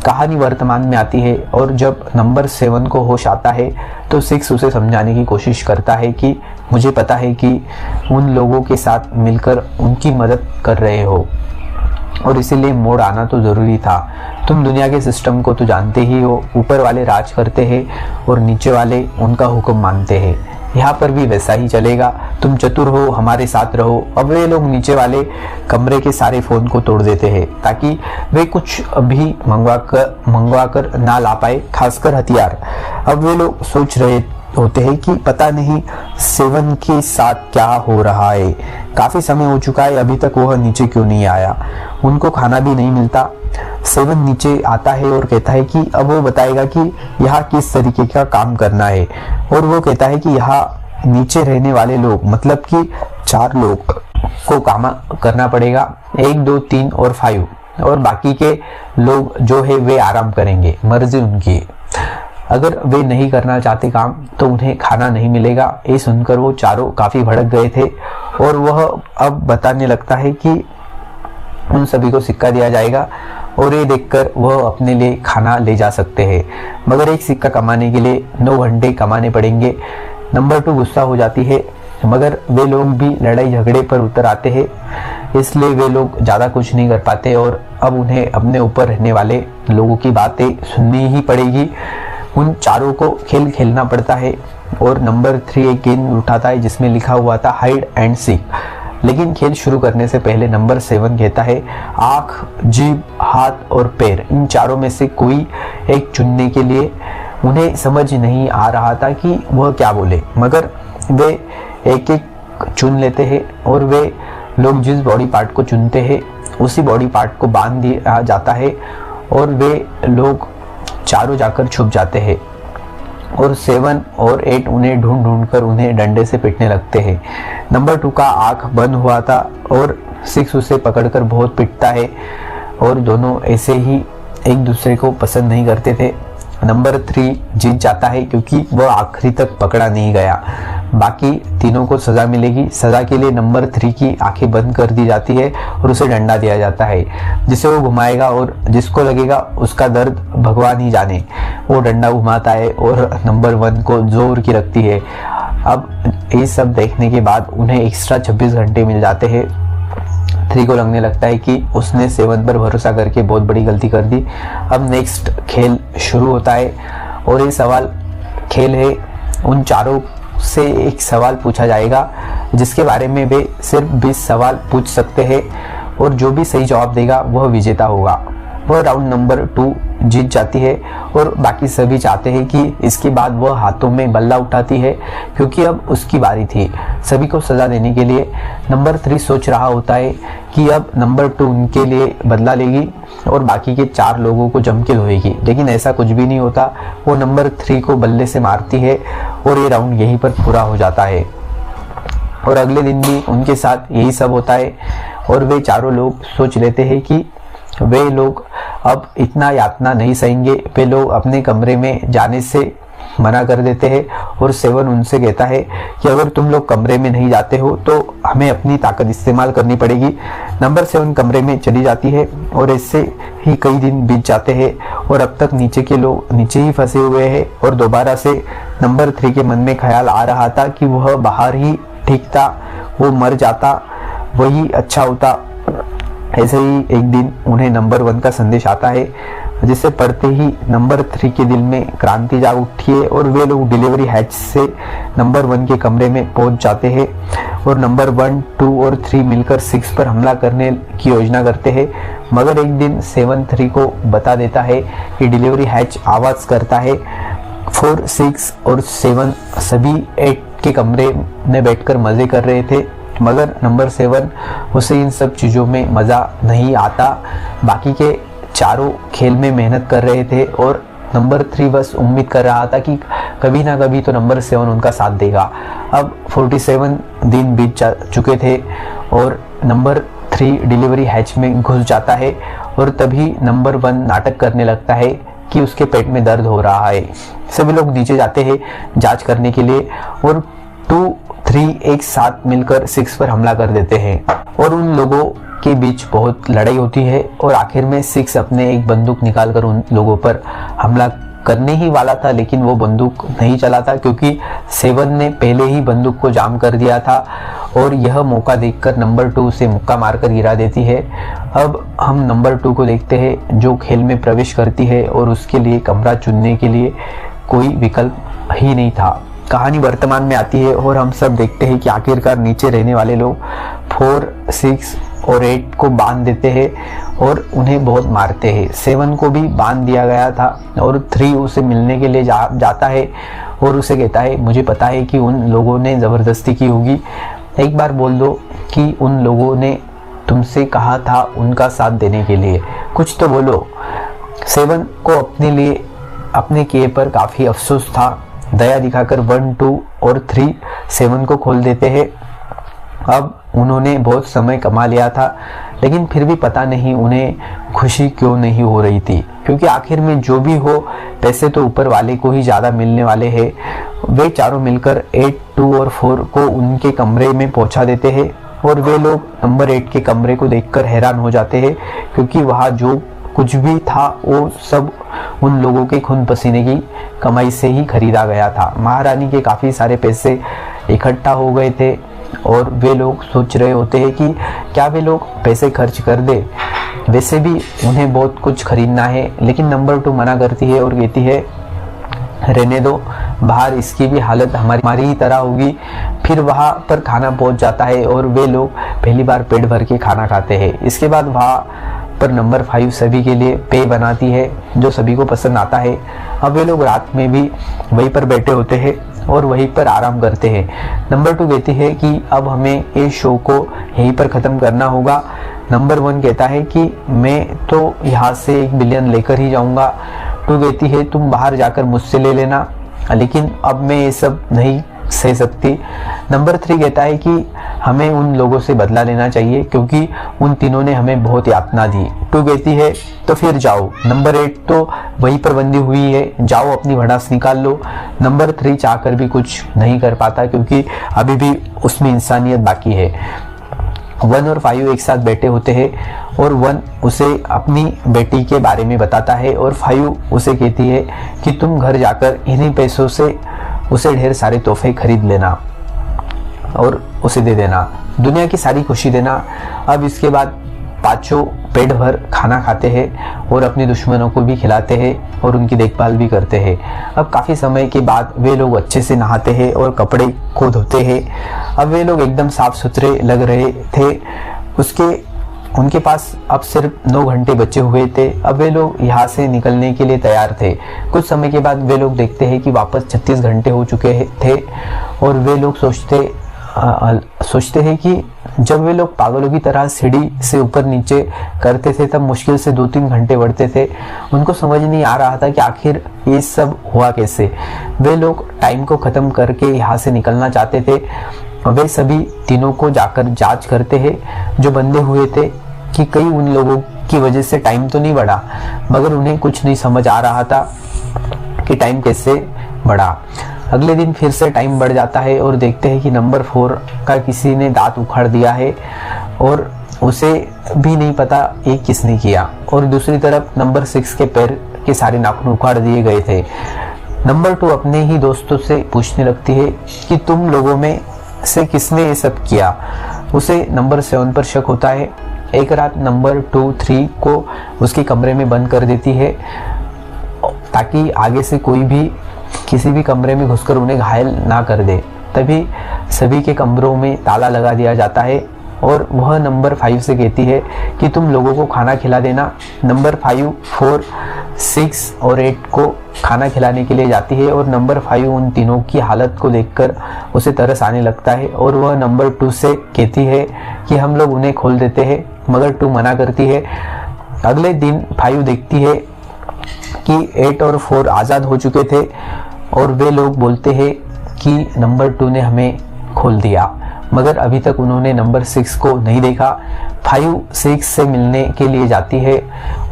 कहानी वर्तमान में आती है और जब नंबर 7 को होश आता है तो 6 उसे समझाने की कोशिश करता है कि मुझे पता है कि उन लोगों के साथ मिलकर उनकी मदद कर रहे हो और इसीलिए मोड़ आना तो ज़रूरी था। तुम दुनिया के सिस्टम को तो जानते ही हो, ऊपर वाले राज करते हैं और नीचे वाले उनका हुक्म मानते हैं। यहाँ पर भी वैसा ही चलेगा। तुम चतुर हो, हमारे साथ रहो। अब वे लोग नीचे वाले कमरे के सारे फ़ोन को तोड़ देते हैं ताकि वे कुछ भी मंगवा कर ना ला पाए, खासकर हथियार। अब वे लोग सोच रहे होते हैं कि पता नहीं 7 के साथ क्या हो रहा है। काफ़ी समय हो चुका है, अभी तक वह नीचे क्यों नहीं आया। उनको खाना भी नहीं मिलता। 7 नीचे आता है और कहता है कि अब वो बताएगा कि यहाँ किस तरीके का काम करना है। और वो कहता है कि यहाँ नीचे रहने वाले लोग, मतलब कि 4 लोग को काम करना पड़ेगा, 1, 2, 3 और 5, और बाकी के लोग जो है वे आराम करेंगे, मर्जी उनकी। अगर वे नहीं करना चाहते काम तो उन्हें खाना नहीं मिलेगा। ये सुनकर वो चारों काफ़ी भड़क गए थे और वह अब बताने लगता है कि उन सभी को सिक्का दिया जाएगा और ये देखकर वह अपने लिए खाना ले जा सकते हैं, मगर एक सिक्का कमाने के लिए 9 घंटे कमाने पड़ेंगे। नंबर 2 गुस्सा हो जाती है, मगर वे लोग भी लड़ाई झगड़े पर उतर आते हैं, इसलिए वे लोग ज़्यादा कुछ नहीं कर पाते और अब उन्हें अपने ऊपर रहने वाले लोगों की बातें सुननी ही पड़ेगी। उन चारों को खेल खेलना पड़ता है और नंबर 3 एक गेंद उठाता है जिसमें लिखा हुआ था हाइड एंड सीक। लेकिन खेल शुरू करने से पहले नंबर 7 कहता है आँख, जीभ, हाथ और पैर, इन चारों में से कोई एक चुनने के लिए। उन्हें समझ नहीं आ रहा था कि वह क्या बोले, मगर वे एक एक चुन लेते हैं और वे लोग जिस बॉडी पार्ट को चुनते हैं उसी बॉडी पार्ट को बांध दिया जाता है और वे लोग चारों जाकर छुप जाते हैं और 7 और 8 उन्हें ढूंढ ढूंढ कर उन्हें डंडे से पीटने लगते हैं। नंबर 2 का आँख बंद हुआ था और 6 उसे पकड़कर बहुत पीटता है और दोनों ऐसे ही एक दूसरे को पसंद नहीं करते थे। नंबर 3 जीत जाता है क्योंकि वह आखिरी तक पकड़ा नहीं गया। बाकी तीनों को सज़ा मिलेगी। सज़ा के लिए नंबर 3 की आंखें बंद कर दी जाती है और उसे डंडा दिया जाता है जिसे वो घुमाएगा और जिसको लगेगा उसका दर्द भगवान ही जाने। वो डंडा घुमाता है और नंबर 1 को जोर की रखती है। अब ये सब देखने के बाद उन्हें एक्स्ट्रा 26 घंटे मिल जाते हैं। 3 को लगने लगता है कि उसने 7 पर भरोसा करके बहुत बड़ी गलती कर दी। अब नेक्स्ट खेल शुरू होता है और ये सवाल खेल है। उन चारों से एक सवाल पूछा जाएगा जिसके बारे में वे सिर्फ 20 सवाल पूछ सकते हैं और जो भी सही जवाब देगा वह विजेता होगा। वह राउंड नंबर 2 जीत जाती है और बाकी सभी चाहते हैं कि इसके बाद वह हाथों में बल्ला उठाती है क्योंकि अब उसकी बारी थी सभी को सजा देने के लिए। नंबर 3 सोच रहा होता है कि अब नंबर 2 उनके लिए बदला लेगी और बाकी के 4 लोगों को जम के धोएगी, लेकिन ऐसा कुछ भी नहीं होता। वो नंबर 3 को बल्ले से मारती है और ये राउंड यहीं पर पूरा हो जाता है और अगले दिन भी उनके साथ यही सब होता है और वे चारों लोग सोच लेते हैं कि वे लोग अब इतना यातना नहीं सहेंगे। वे लोग अपने कमरे में जाने से मना कर देते हैं और 7 उनसे कहता है कि अगर तुम लोग कमरे में नहीं जाते हो तो हमें अपनी ताकत इस्तेमाल करनी पड़ेगी। नंबर 7 कमरे में चली जाती है और ऐसे ही कई दिन बीत जाते हैं और अब तक नीचे के लोग नीचे ही फंसे हुए हैं और दोबारा से नंबर 3 के मन में ख्याल आ रहा था कि वह बाहर ही ठीक था, वो मर जाता वही अच्छा होता। ऐसे ही एक दिन उन्हें नंबर 1 का संदेश आता है जिसे पढ़ते ही नंबर 3 के दिल में क्रांति जाग उठती है और वे लोग डिलीवरी हैच से नंबर 1 के कमरे में पहुंच जाते हैं और नंबर 1, 2 और 3 मिलकर 6 पर हमला करने की योजना करते हैं। मगर एक दिन 7 3 को बता देता है कि डिलीवरी हैच आवाज़ करता है। 4, 6 और 7 सभी 8 के कमरे में बैठकर मज़े कर रहे थे, मगर नंबर 7 उसे इन सब चीज़ों में मज़ा नहीं आता। बाकी के चारों खेल में मेहनत कर रहे थे और नंबर 3 बस उम्मीद कर रहा था कि कभी ना कभी तो नंबर 7 उनका साथ देगा। अब 47 दिन बीत चुके थे और नंबर 3 डिलीवरी हैच में घुस जाता है और तभी नंबर 1 नाटक करने लगता है कि उसके पेट में दर्द हो रहा है। सभी लोग नीचे जाते हैं जांच करने के लिए और 2-3 एक साथ मिलकर 6 पर हमला कर देते हैं और उन लोगों के बीच बहुत लड़ाई होती है और आखिर में 6 अपने एक बंदूक निकालकर उन लोगों पर हमला करने ही वाला था, लेकिन वो बंदूक नहीं चलाता क्योंकि 7 ने पहले ही बंदूक को जाम कर दिया था और यह मौका देखकर नंबर 2 उसे मुक्का मारकर गिरा देती है। अब हम नंबर 2 को देखते हैं जो खेल में प्रवेश करती है और उसके लिए कमरा चुनने के लिए कोई विकल्प ही नहीं था। कहानी वर्तमान में आती है और हम सब देखते हैं कि आखिरकार नीचे रहने वाले लोग 4, 6 और 8 को बांध देते हैं और उन्हें बहुत मारते हैं। 7 को भी बांध दिया गया था और 3 उसे मिलने के लिए जाता है और उसे कहता है मुझे पता है कि उन लोगों ने ज़बरदस्ती की होगी, एक बार बोल दो कि उन लोगों ने तुमसे कहा था उनका साथ देने के लिए, कुछ तो बोलो। 7 को अपने लिए अपने किए पर काफ़ी अफसोस था। दया दिखाकर 1, 2 और 3 7 को खोल देते हैं। अब उन्होंने बहुत समय कमा लिया था लेकिन फिर भी पता नहीं उन्हें खुशी क्यों नहीं हो रही थी, क्योंकि आखिर में जो भी हो पैसे तो ऊपर वाले को ही ज़्यादा मिलने वाले हैं। वे चारों मिलकर 8, 2 और 4 को उनके कमरे में पहुंचा देते हैं और वे लोग नंबर 8 के कमरे को देखकर हैरान हो जाते हैं क्योंकि वहाँ जो कुछ भी था वो सब उन लोगों के खून पसीने की कमाई से ही खरीदा गया था। महारानी के काफ़ी सारे पैसे इकट्ठा हो गए थे और वे लोग सोच रहे होते हैं कि क्या वे लोग पैसे खर्च कर दे, वैसे भी उन्हें बहुत कुछ खरीदना है। लेकिन नंबर 2 मना करती है और कहती है रहने दो, बाहर इसकी भी हालत हमारी ही तरह होगी। फिर वहाँ पर खाना पहुँच जाता है और वे लोग पहली बार पेट भर के खाना खाते हैं। इसके बाद वहाँ पर नंबर 5 सभी के लिए पेय बनाती है जो सभी को पसंद आता है। अब वे लोग रात में भी वहीं पर बैठे होते हैं और वहीं पर आराम करते हैं। नंबर 2 कहती है कि अब हमें इस शो को यहीं पर ख़त्म करना होगा। नंबर 1 कहता है कि मैं तो यहाँ से 1 बिलियन लेकर ही जाऊँगा। 2 कहती है तुम बाहर जाकर मुझसे ले लेना, लेकिन अब मैं ये सब नहीं सह सकती। नंबर 3 कहता है कि हमें उन लोगों से बदला लेना चाहिए क्योंकि उन तीनों ने हमें बहुत यातना दी। 2 कहती है तो फिर जाओ, नंबर 8 तो वहीं पर बंदी हुई है, जाओ अपनी भड़ास निकाल लो। नंबर 3 चाहकर भी कुछ नहीं कर पाता क्योंकि अभी भी उसमें इंसानियत बाकी है। 1 और 5 एक साथ बैठे होते हैं और 1 उसे अपनी बेटी के बारे में बताता है और 5 उसे कहती है कि तुम घर जाकर इन्हीं पैसों से उसे ढेर सारे तोहफे खरीद लेना और उसे दे देना, दुनिया की सारी खुशी देना। अब इसके बाद पांचों पेट भर खाना खाते हैं और अपने दुश्मनों को भी खिलाते हैं और उनकी देखभाल भी करते हैं। अब काफ़ी समय के बाद वे लोग अच्छे से नहाते हैं और कपड़े को धोते हैं। अब वे लोग एकदम साफ सुथरे लग रहे थे। उनके पास अब सिर्फ 9 घंटे बचे हुए थे। अब वे लोग यहाँ से निकलने के लिए तैयार थे। कुछ समय के बाद वे लोग देखते हैं कि वापस 36 घंटे हो चुके थे और वे लोग सोचते हैं कि जब वे लोग पागलों की तरह सीढ़ी से ऊपर नीचे करते थे तब मुश्किल से 2-3 घंटे बढ़ते थे। उनको समझ नहीं आ रहा था कि आखिर ये सब हुआ कैसे। वे लोग टाइम को ख़त्म करके यहाँ से निकलना चाहते थे। वे सभी तीनों को जाकर जांच करते हैं जो बंधे हुए थे कि कई उन लोगों की वजह से टाइम तो नहीं बढ़ा, मगर उन्हें कुछ नहीं समझ आ रहा था कि टाइम कैसे बढ़ा। अगले दिन फिर से टाइम बढ़ जाता है और देखते हैं कि नंबर 4 का किसी ने दांत उखाड़ दिया है और उसे भी नहीं पता ये किसने किया। और दूसरी तरफ नंबर 6 के पैर के सारे नाखून उखाड़ दिए गए थे। नंबर 2 अपने ही दोस्तों से पूछने लगती है कि तुम लोगों में से किसने ये सब किया। उसे नंबर 7 पर शक होता है। एक रात नंबर 2, 3 को उसके कमरे में बंद कर देती है ताकि आगे से कोई भी किसी भी कमरे में घुसकर उन्हें घायल ना कर दे। तभी सभी के कमरों में ताला लगा दिया जाता है और वह नंबर 5 से कहती है कि तुम लोगों को खाना खिला देना। नंबर 5, 4, 6 और 8 को खाना खिलाने के लिए जाती है और नंबर 5 उन तीनों की हालत को देखकर उसे तरस आने लगता है और वह नंबर 2 से कहती है कि हम लोग उन्हें खोल देते हैं, मगर 2 मना करती है। अगले दिन 5 देखती है कि 8 और 4 आज़ाद हो चुके थे और वे लोग बोलते हैं कि नंबर 2 ने हमें खोल दिया, मगर अभी तक उन्होंने नंबर 6 को नहीं देखा। 5 6 से मिलने के लिए जाती है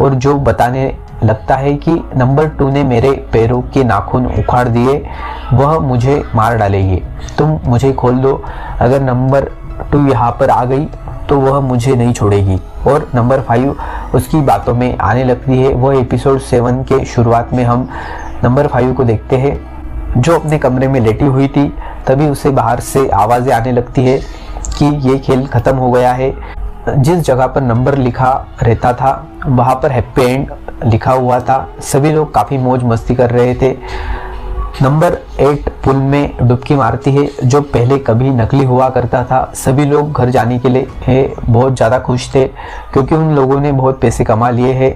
और जो बताने लगता है कि नंबर 2 ने मेरे पैरों के नाखून उखाड़ दिए, वह मुझे मार डालेगी, तुम मुझे खोल दो। अगर नंबर 2 यहाँ पर आ गई तो वह मुझे नहीं छोड़ेगी। और नंबर 5 उसकी बातों में आने लगती है। वह एपिसोड 7 के शुरुआत में हम नंबर 5 को देखते हैं, जो अपने कमरे में लेटी हुई थी। तभी उसे बाहर से आवाज़ें आने लगती है कि ये खेल ख़त्म हो गया है। जिस जगह पर नंबर लिखा रहता था वहाँ पर हैप्पी एंड लिखा हुआ था। सभी लोग काफ़ी मौज मस्ती कर रहे थे। नंबर 8 पुल में डुबकी मारती है, जो पहले कभी नकली हुआ करता था। सभी लोग घर जाने के लिए बहुत ज़्यादा खुश थे, क्योंकि उन लोगों ने बहुत पैसे कमा लिए हैं।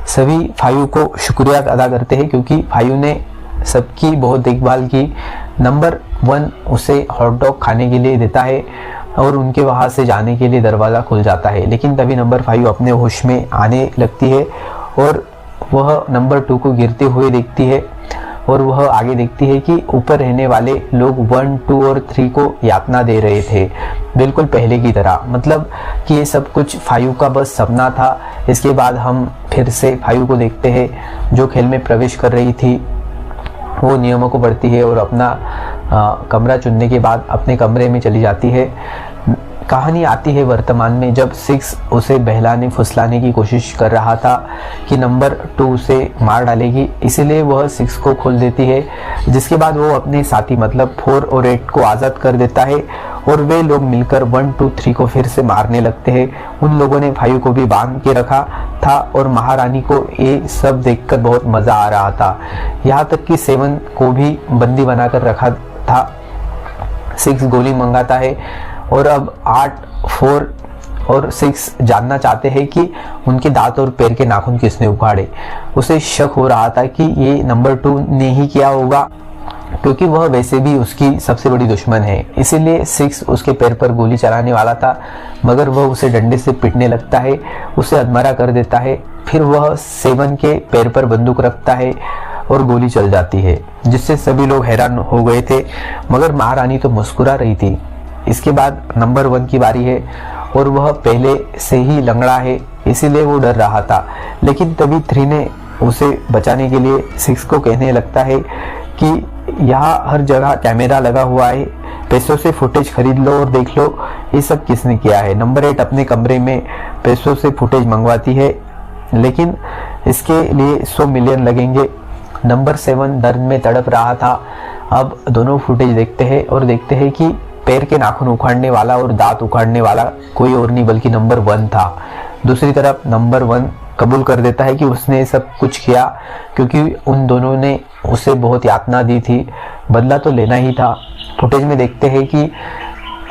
सभी 5 को शुक्रिया अदा करते हैं, क्योंकि 5 ने सबकी बहुत देखभाल की। नंबर 1 उसे हॉट डॉग खाने के लिए देता है और उनके वहाँ से जाने के लिए दरवाज़ा खुल जाता है। लेकिन तभी नंबर 5 अपने होश में आने लगती है और वह नंबर 2 को गिरते हुए देखती है। और वह आगे देखती है कि ऊपर रहने वाले लोग 1 2 और 3 को यातना दे रहे थे, बिल्कुल पहले की तरह। मतलब कि ये सब कुछ 5 का बस सपना था। इसके बाद हम फिर से 5 को देखते हैं, जो खेल में प्रवेश कर रही थी। वो नियमों को पढ़ती है और अपना कमरा चुनने के बाद अपने कमरे में चली जाती है। कहानी आती है वर्तमान में, जब 6 उसे बहलाने फुसलाने की कोशिश कर रहा था कि नंबर 2 उसे मार डालेगी, इसीलिए वह 6 को खोल देती है। जिसके बाद वो अपने साथी मतलब 4 और 8 को आज़ाद कर देता है और वे लोग मिलकर 1 2 3 को फिर से मारने लगते हैं। उन लोगों ने 5 को भी बांध के रखा था और महारानी को ये सब देखकर बहुत मज़ा आ रहा था। यहाँ तक कि 7 को भी बंदी बनाकर रखा था। 6 गोली मंगाता है और अब 8 4 और 6 जानना चाहते हैं कि उनके दांत और पैर के नाखून किसने उखाड़े। उसे शक हो रहा था कि ये नंबर 2 ने ही किया होगा, क्योंकि वह वैसे भी उसकी सबसे बड़ी दुश्मन है। इसीलिए 6 उसके पैर पर गोली चलाने वाला था, मगर वह उसे डंडे से पीटने लगता है, उसे अधमरा कर देता है। फिर वह 7 के पैर पर बंदूक रखता है और गोली चल जाती है, जिससे सभी लोग हैरान हो गए थे, मगर महारानी तो मुस्कुरा रही थी। इसके बाद नंबर 1 की बारी है और वह पहले से ही लंगड़ा है, इसीलिए वो डर रहा था। लेकिन तभी 3 ने उसे बचाने के लिए 6 को कहने लगता है कि यहाँ हर जगह कैमरा लगा हुआ है, पैसों से फुटेज खरीद लो और देख लो ये सब किसने किया है। नंबर 8 अपने कमरे में पैसों से फुटेज मंगवाती है, लेकिन इसके लिए 100 मिलियन लगेंगे। नंबर 7 दर्द में तड़प रहा था। अब दोनों फुटेज देखते हैं और देखते हैं कि पैर के नाखून उखाड़ने वाला और दांत उखाड़ने वाला कोई और नहीं बल्कि नंबर 1 था। दूसरी तरफ नंबर 1 कबूल कर देता है कि उसने सब कुछ किया, क्योंकि उन दोनों ने उसे बहुत यातना दी थी, बदला तो लेना ही था। फुटेज में देखते हैं कि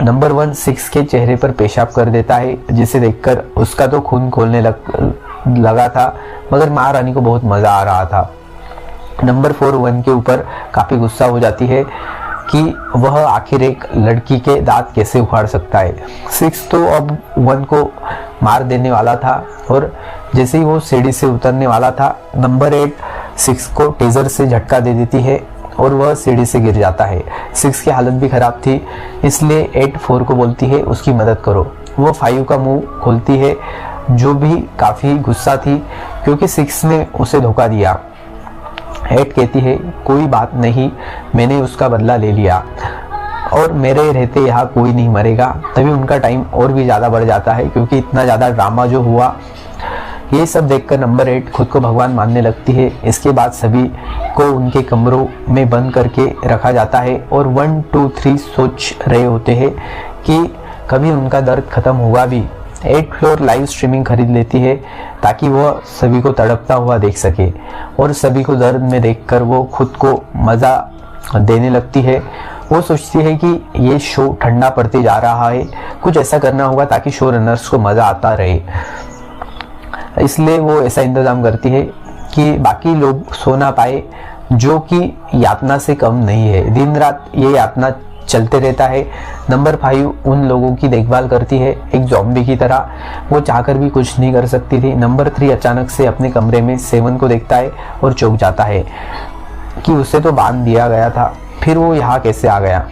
नंबर 1 6 के चेहरे पर पेशाब कर देता है, जिसे देखकर उसका तो खून खोलने लगा था, मगर महारानी को बहुत मज़ा आ रहा था। नंबर 4 1 के ऊपर काफ़ी गुस्सा हो जाती है कि वह आखिर एक लड़की के दांत कैसे उखाड़ सकता है। 6 तो अब 1 को मार देने वाला था और जैसे ही वो सीढ़ी से उतरने वाला था, नंबर 8 6 को टेजर से झटका दे देती है और वह सीढ़ी से गिर जाता है। 6 की हालत भी खराब थी, इसलिए 8 4 को बोलती है उसकी मदद करो। वो 5 का मुंह खोलती है, जो भी काफ़ी गुस्सा थी क्योंकि 6 ने उसे धोखा दिया। 8 कहती है कोई बात नहीं, मैंने उसका बदला ले लिया और मेरे रहते यहाँ कोई नहीं मरेगा। तभी उनका टाइम और भी ज़्यादा बढ़ जाता है, क्योंकि इतना ज़्यादा ड्रामा जो हुआ। ये सब देखकर नंबर 8 खुद को भगवान मानने लगती है। इसके बाद सभी को उनके कमरों में बंद करके रखा जाता है और 1 2 3 सोच रहे होते हैं कि कभी उनका दर्द खत्म होगा भी। 8 फ्लोर लाइव स्ट्रीमिंग खरीद लेती है ताकि वह सभी को तड़पता हुआ देख सके और सभी को दर्द में देखकर वो खुद को मज़ा देने लगती है। वो सोचती है कि ये शो ठंडा पड़ते जा रहा है, कुछ ऐसा करना होगा ताकि शो रनर्स को मज़ा आता रहे। इसलिए वो ऐसा इंतज़ाम करती है कि बाकी लोग सो ना पाए, जो कि यातना से कम नहीं है। दिन रात ये यातना चलते रहता है। नंबर 5 उन लोगों की देखभाल करती है एक ज़ॉम्बी की तरह, वो चाहकर भी कुछ नहीं कर सकती थी। नंबर 3 अचानक से अपने कमरे में 7 को देखता है और चौंक जाता है कि उसे तो बांध दिया गया था, फिर वो यहाँ कैसे आ गया।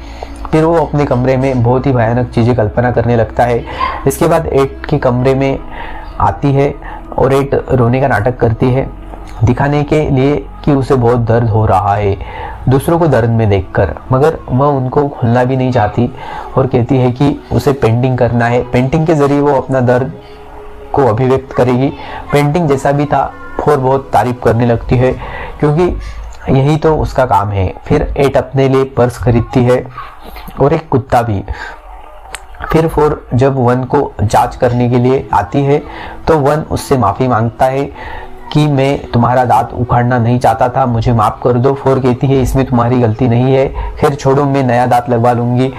फिर वो अपने कमरे में बहुत ही भयानक चीज़ें कल्पना करने लगता है। इसके बाद 8 के कमरे में आती है और 8 रोने का नाटक करती है, दिखाने के लिए कि उसे बहुत दर्द हो रहा है दूसरों को दर्द में देखकर, मगर वह उनको खुलना भी नहीं चाहती और कहती है कि उसे पेंटिंग करना है। पेंटिंग के जरिए वो अपना दर्द को अभिव्यक्त करेगी। पेंटिंग जैसा भी था, 4 बहुत तारीफ करने लगती है क्योंकि यही तो उसका काम है। फिर 8 अपने लिए पर्स खरीदती है और एक कुत्ता भी। फिर 4 जब 1 को जांच करने के लिए आती है तो 1 उससे माफ़ी मांगता है कि मैं तुम्हारा दांत उखाड़ना नहीं चाहता था, मुझे माफ़ कर दो। 4 कहती है इसमें तुम्हारी गलती नहीं है, खैर छोड़ो, मैं नया दांत लगवा लूँगी,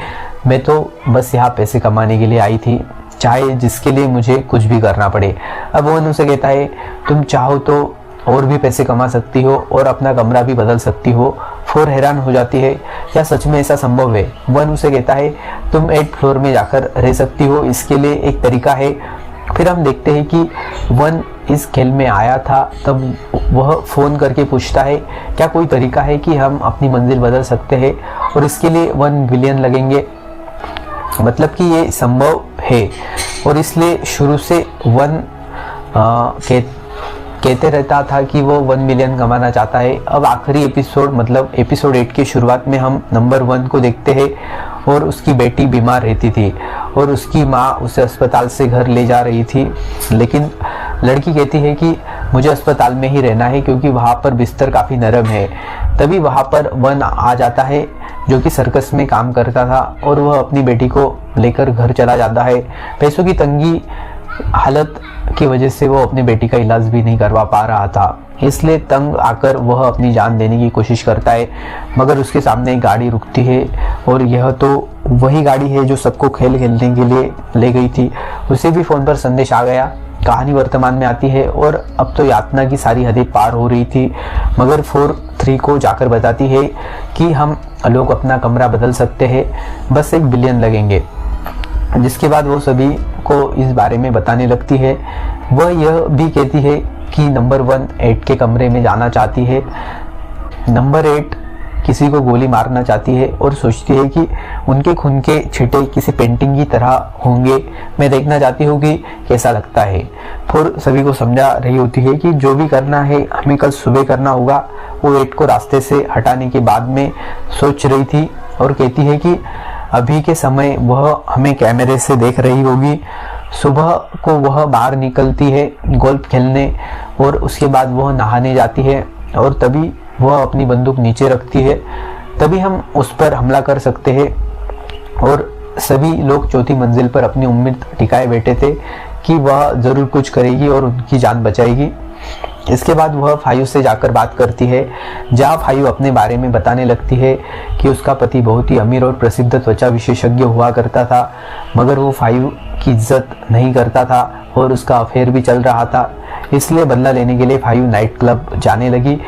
मैं तो बस यहाँ पैसे कमाने के लिए आई थी, चाहे जिसके लिए मुझे कुछ भी करना पड़े। अब 1 उसे कहता है तुम चाहो तो और भी पैसे कमा सकती हो और अपना कमरा भी बदल सकती हो। 4 हैरान हो जाती है, क्या सच में ऐसा संभव है? 1 उसे कहता है तुम 8 फ्लोर में जाकर रह सकती हो, इसके लिए एक तरीका है। फिर हम देखते हैं कि 1 इस खेल में आया था, तब वह फ़ोन करके पूछता है क्या कोई तरीका है कि हम अपनी मंजिल बदल सकते हैं और इसके लिए 1 बिलियन लगेंगे, मतलब कि ये संभव है। और इसलिए शुरू से 1 कहते रहता था कि वो 1 मिलियन कमाना चाहता है। अब आखिरी एपिसोड मतलब एपिसोड 8 की शुरुआत में हम नंबर 1 को देखते हैं और उसकी बेटी बीमार रहती थी और उसकी माँ उसे अस्पताल से घर ले जा रही थी, लेकिन लड़की कहती है कि मुझे अस्पताल में ही रहना है क्योंकि वहाँ पर बिस्तर काफ़ी नरम है। तभी वहाँ पर 1 आ जाता है जो कि सर्कस में काम करता था और वह अपनी बेटी को लेकर घर चला जाता है। पैसों की तंगी हालत की वजह से वो अपनी बेटी का इलाज भी नहीं करवा पा रहा था, इसलिए तंग आकर वह अपनी जान देने की कोशिश करता है, मगर उसके सामने एक गाड़ी रुकती है और यह तो वही गाड़ी है जो सबको खेल खेलने के लिए ले गई थी। उसे भी फ़ोन पर संदेश आ गया। कहानी वर्तमान में आती है और अब तो यातना की सारी हदें पार हो रही थी, मगर 4-3 को जाकर बताती है कि हम लोग अपना कमरा बदल सकते हैं, बस 1 बिलियन लगेंगे। जिसके बाद वो सभी को इस बारे में बताने लगती है। वह यह भी कहती है कि नंबर 1 8 के कमरे में जाना चाहती है। नंबर 8 किसी को गोली मारना चाहती है और सोचती है कि उनके खून के छींटे किसी पेंटिंग की तरह होंगे, मैं देखना चाहती हूँ कि कैसा लगता है। 4 सभी को समझा रही होती है कि जो भी करना है हमें कल सुबह करना होगा। वो 8 को रास्ते से हटाने के बाद में सोच रही थी और कहती है कि अभी के समय वह हमें कैमरे से देख रही होगी। सुबह को वह बाहर निकलती है गोल्फ खेलने और उसके बाद वह नहाने जाती है और तभी वह अपनी बंदूक नीचे रखती है। तभी हम उस पर हमला कर सकते हैं और सभी लोग 4थी मंजिल पर अपनी उम्मीद टिकाए बैठे थे कि वह ज़रूर कुछ करेगी और उनकी जान बचाएगी। इसके बाद वह 5 से जाकर बात करती है, जहाँ 5 अपने बारे में बताने लगती है कि उसका पति बहुत ही अमीर और प्रसिद्ध त्वचा विशेषज्ञ हुआ करता था, मगर वो 5 की इज्जत नहीं करता था और उसका अफेयर भी चल रहा था, इसलिए बदला लेने के लिए 5 नाइट क्लब जाने लगी।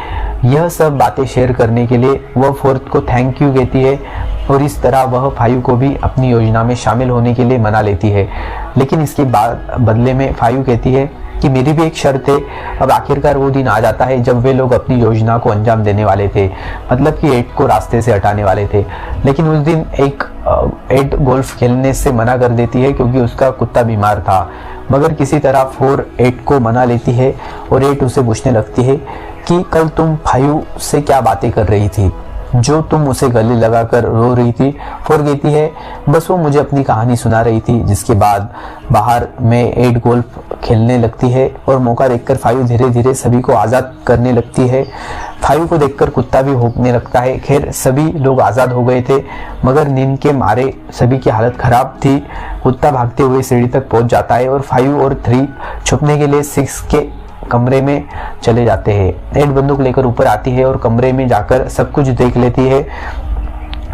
यह सब बातें शेयर करने के लिए वह 4 को थैंक यू कहती है और इस तरह वह 5 को भी अपनी योजना में शामिल होने के लिए मना लेती है। लेकिन इसके बाद बदले में 5 कहती है कि मेरी भी एक शर्त है। अब आखिरकार वो दिन आ जाता है जब वे लोग अपनी योजना को अंजाम देने वाले थे, मतलब कि 8 को रास्ते से हटाने वाले थे। लेकिन उस दिन 8 गोल्फ खेलने से मना कर देती है क्योंकि उसका कुत्ता बीमार था, मगर किसी तरह 4 8 को मना लेती है और 8 उसे पूछने लगती है कि कल तुम 5 से क्या बातें कर रही थी जो तुम उसे गले लगाकर रो रही थी। 4 कहती है बस वो मुझे अपनी कहानी सुना रही थी। जिसके बाद बाहर में 8 गोल्फ खेलने लगती है और मौका देखकर 5 धीरे धीरे सभी को आज़ाद करने लगती है। 5 को देखकर कुत्ता भी भौंकने लगता है। खैर सभी लोग आज़ाद हो गए थे, मगर नींद के मारे सभी की हालत खराब थी। कुत्ता भागते हुए सीढ़ी तक पहुंच जाता है और 5 और 3 छुपने के लिए 6 के कमरे में चले जाते हैं। 8 बंदूक लेकर ऊपर आती है और कमरे में जाकर सब कुछ देख लेती है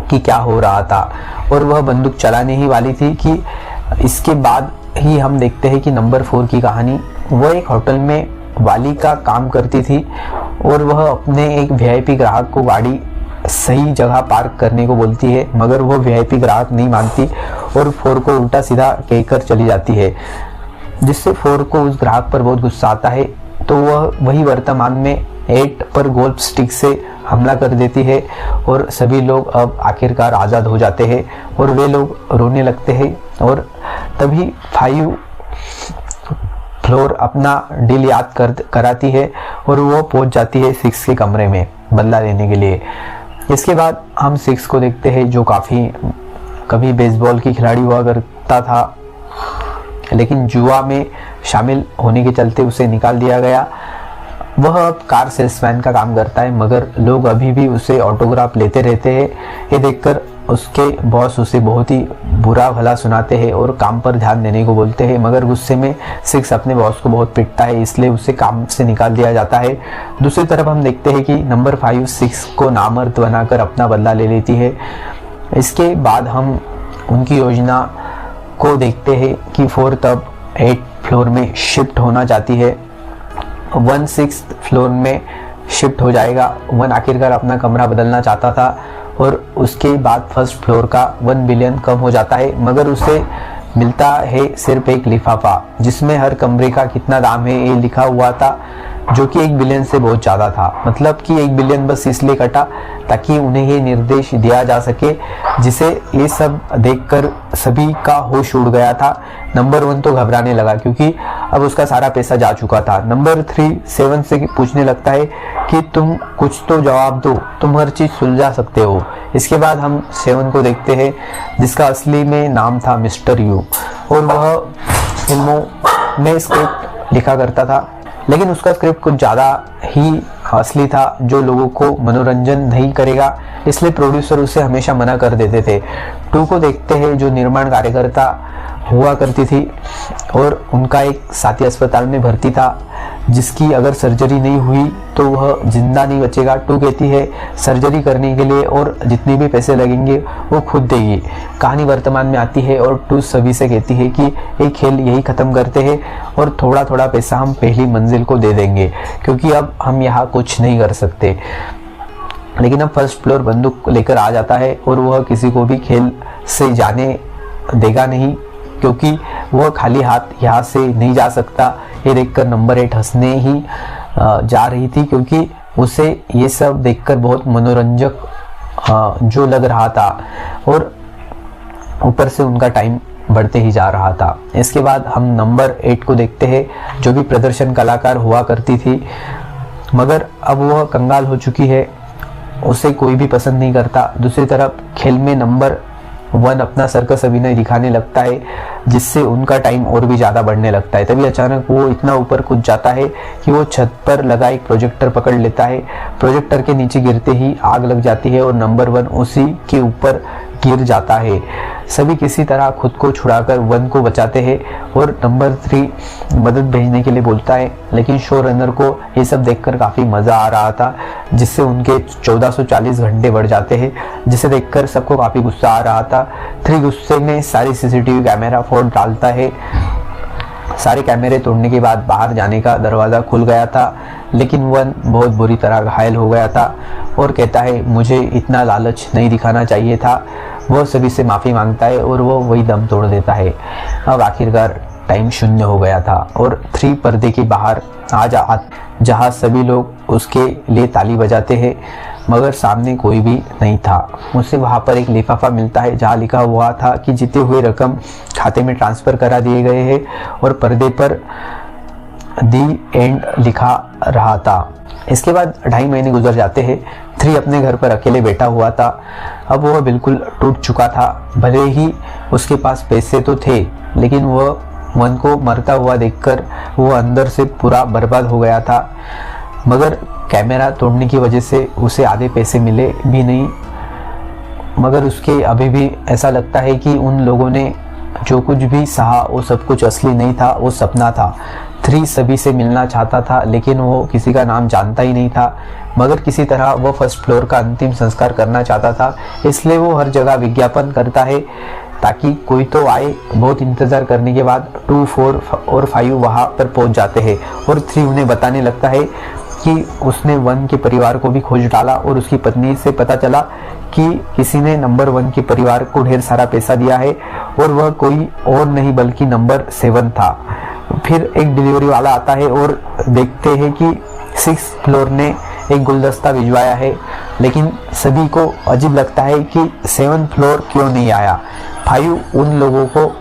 कि क्या हो रहा था, और वह बंदूक चलाने ही वाली थी कि इसके बाद ही हम देखते हैं कि नंबर 4 की कहानी। वह एक होटल में वाली का काम करती थी और वह अपने एक वीआईपी ग्राहक को गाड़ी सही जगह पार्क करने को बोलती है, मगर वह वीआईपी ग्राहक नहीं मानती और 4 को उल्टा सीधा कहकर चली जाती है, जिससे 4 को उस ग्राहक पर बहुत गुस्सा आता है। तो वह वही वर्तमान में 8 पर गोल्फ स्टिक से हमला कर देती है और सभी लोग अब आखिरकार आज़ाद हो जाते हैं और वे लोग रोने लगते हैं। और तभी 5 फ्लोर अपना डील याद कराती है और वो पहुंच जाती है 6 के कमरे में बदला लेने के लिए। इसके बाद हम 6 को देखते हैं, जो कभी बेसबॉल की खिलाड़ी हुआ करता था, लेकिन जुआ में शामिल होने के चलते उसे निकाल दिया गया। वह अब कार सेल्समैन का काम करता है, मगर लोग अभी भी उसे ऑटोग्राफ लेते रहते हैं। ये देखकर उसके बॉस उसे बहुत ही बुरा भला सुनाते हैं और काम पर ध्यान देने को बोलते हैं, मगर गुस्से में 6 अपने बॉस को बहुत पिटता है, इसलिए उसे काम से निकाल दिया जाता है। दूसरी तरफ हम देखते हैं कि नंबर 5 6 को नामर्द बनाकर अपना बदला ले लेती है। इसके बाद हम उनकी योजना को देखते हैं कि 4 तब 8 फ्लोर में शिफ्ट होना चाहती है। 1 6 फ्लोर में शिफ्ट हो जाएगा। 1 आखिरकार अपना कमरा बदलना चाहता था और उसके बाद फर्स्ट फ्लोर का 1 बिलियन कम हो जाता है, मगर उसे मिलता है सिर्फ एक लिफाफा जिसमें हर कमरे का कितना दाम है ये लिखा हुआ था, जो कि 1 बिलियन से बहुत ज़्यादा था। मतलब कि 1 बिलियन बस इसलिए कटा ताकि उन्हें ये निर्देश दिया जा सके, जिसे ये सब देखकर सभी का होश उड़ गया था। नंबर 1 तो घबराने लगा क्योंकि अब उसका सारा पैसा जा चुका था। नंबर 3 7 से पूछने लगता है कि तुम कुछ तो जवाब दो, तुम हर चीज़ सुलझा सकते हो। इसके बाद हम 7 को देखते हैं, जिसका असली में नाम था मिस्टर यू, और वह फिल्मों में स्क्रिप्ट लिखा करता था, लेकिन उसका स्क्रिप्ट कुछ ज़्यादा ही असली था जो लोगों को मनोरंजन नहीं करेगा, इसलिए प्रोड्यूसर उसे हमेशा मना कर देते थे। 2 को देखते हैं, जो निर्माण कार्यकर्ता हुआ करती थी और उनका एक साथी अस्पताल में भर्ती था, जिसकी अगर सर्जरी नहीं हुई तो वह जिंदा नहीं बचेगा। 2 कहती है सर्जरी करने के लिए और जितने भी पैसे लगेंगे वो खुद देगी। कहानी वर्तमान में आती है और 2 सभी से कहती है कि एक खेल यही ख़त्म करते हैं और थोड़ा थोड़ा पैसा हम पहली मंजिल को दे देंगे, क्योंकि अब हम यहाँ कुछ नहीं कर सकते। लेकिन अब फर्स्ट फ्लोर बंदूक लेकर आ जाता है और वह किसी को भी खेल से जाने देगा नहीं, क्योंकि वह खाली हाथ यहाँ से नहीं जा सकता। ये देखकर नंबर 8 हंसने ही जा रही थी, क्योंकि उसे ये सब देखकर बहुत मनोरंजक जो लग रहा था, और ऊपर से उनका टाइम बढ़ते ही जा रहा था। इसके बाद हम नंबर 8 को देखते हैं, जो भी प्रदर्शन कलाकार हुआ करती थी, मगर अब वह कंगाल हो चुकी है, उसे कोई भी पसंद नहीं करता। दूसरी तरफ खेल में नंबर 1 अपना सर्कस अभिनय दिखाने लगता है, जिससे उनका टाइम और भी ज़्यादा बढ़ने लगता है। तभी अचानक वो इतना ऊपर कूद जाता है कि वो छत पर लगा एक प्रोजेक्टर पकड़ लेता है। प्रोजेक्टर के नीचे गिरते ही आग लग जाती है और नंबर 1 उसी के ऊपर गिर जाता है। सभी किसी तरह खुद को छुड़ाकर 1 को बचाते हैं और नंबर 3 मदद भेजने के लिए बोलता है, लेकिन शो रनर को ये सब देखकर काफ़ी मज़ा आ रहा था, जिससे उनके 1440 घंटे बढ़ जाते हैं, जिसे देखकर सबको काफ़ी गुस्सा आ रहा था। 3 गुस्से में सारी CCTV कैमरा फोड़ डालता है। सारे कैमरे तोड़ने के बाद बाहर जाने का दरवाज़ा खुल गया था, लेकिन 1 बहुत बुरी तरह घायल हो गया था और कहता है मुझे इतना लालच नहीं दिखाना चाहिए था। वह सभी से माफ़ी मांगता है और वो वही दम तोड़ देता है। अब आखिरकार टाइम 0 हो गया था और 3 पर्दे के बाहर जहाँ सभी लोग उसके लिए ताली बजाते हैं, मगर सामने कोई भी नहीं था। उसे वहाँ पर एक लिफाफा मिलता है जहाँ लिखा हुआ था कि जीते हुए रकम खाते में ट्रांसफ़र करा दिए गए हैं, और पर्दे पर दी एंड लिखा रहा था। इसके बाद 2.5 महीने गुजर जाते हैं। 3 अपने घर पर अकेले बैठा हुआ था। अब वह बिल्कुल टूट चुका था। भले ही उसके पास पैसे तो थे, लेकिन वह 1 को मरता हुआ देखकर वो अंदर से पूरा बर्बाद हो गया था। मगर कैमरा तोड़ने की वजह से उसे आधे पैसे मिले भी नहीं, मगर उसके अभी भी ऐसा लगता है कि उन लोगों ने जो कुछ भी सहा वो सब कुछ असली नहीं था, वो सपना था। 3 सभी से मिलना चाहता था, लेकिन वो किसी का नाम जानता ही नहीं था, मगर किसी तरह वो फर्स्ट फ्लोर का अंतिम संस्कार करना चाहता था। इसलिए वो हर जगह विज्ञापन करता है ताकि कोई तो आए। बहुत इंतज़ार करने के बाद 2 4 और 5 वहाँ पर पहुँच जाते हैं और 3 उन्हें बताने लगता है कि उसने 1 के परिवार को भी खोज डाला और उसकी पत्नी से पता चला कि किसी ने नंबर 1 के परिवार को ढेर सारा पैसा दिया है, और वह कोई और नहीं बल्कि नंबर 7 था। फिर एक डिलीवरी वाला आता है और देखते हैं कि 6th फ्लोर ने एक गुलदस्ता भिजवाया है, लेकिन सभी को अजीब लगता है कि 7th फ्लोर क्यों नहीं आया। 5 उन लोगों को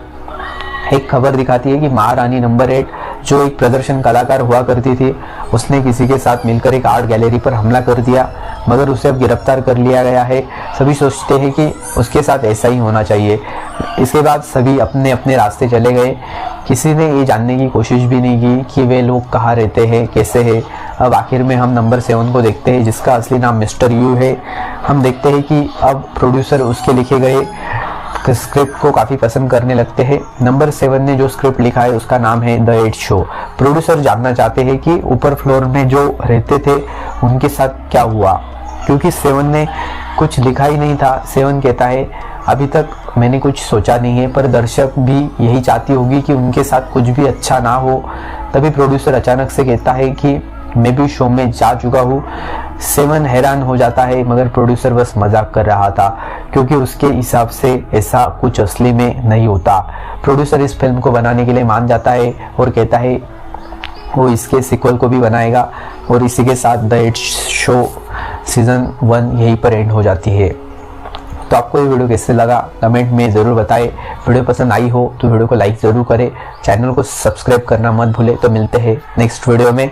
एक खबर दिखाती है कि महारानी नंबर 8 जो एक प्रदर्शन कलाकार हुआ करती थी, उसने किसी के साथ मिलकर एक आर्ट गैलरी पर हमला कर दिया, मगर उसे अब गिरफ्तार कर लिया गया है। सभी सोचते हैं कि उसके साथ ऐसा ही होना चाहिए। इसके बाद सभी अपने अपने रास्ते चले गए। किसी ने ये जानने की कोशिश भी नहीं की कि वे लोग कहाँ रहते हैं, कैसे है। अब आखिर में हम नंबर 7 को देखते हैं, जिसका असली नाम मिस्टर यू है। हम देखते हैं कि अब प्रोड्यूसर उसके लिखे गए स्क्रिप्ट को काफ़ी पसंद करने लगते हैं। नंबर 7 ने जो स्क्रिप्ट लिखा है उसका नाम है द 8 शो। प्रोड्यूसर जानना चाहते हैं कि ऊपर फ्लोर में जो रहते थे उनके साथ क्या हुआ, क्योंकि 7 ने कुछ लिखा ही नहीं था। 7 कहता है अभी तक मैंने कुछ सोचा नहीं है, पर दर्शक भी यही चाहती होगी कि उनके साथ कुछ भी अच्छा ना हो। तभी प्रोड्यूसर अचानक से कहता है कि मैं भी शो में जा चुका हूँ। 7 हैरान हो जाता है, मगर प्रोड्यूसर बस मजाक कर रहा था, क्योंकि उसके हिसाब से ऐसा कुछ असली में नहीं होता। प्रोड्यूसर इस फिल्म को बनाने के लिए मान जाता है और कहता है वो इसके सीक्वल को भी बनाएगा, और इसी के साथ द 8 शो सीजन 1 यहीं पर एंड हो जाती है। तो आपको ये वीडियो कैसे लगा कमेंट में ज़रूर बताएं। वीडियो पसंद आई हो तो वीडियो को लाइक ज़रूर करें, चैनल को सब्सक्राइब करना मत भूलें। तो मिलते हैं नेक्स्ट वीडियो में।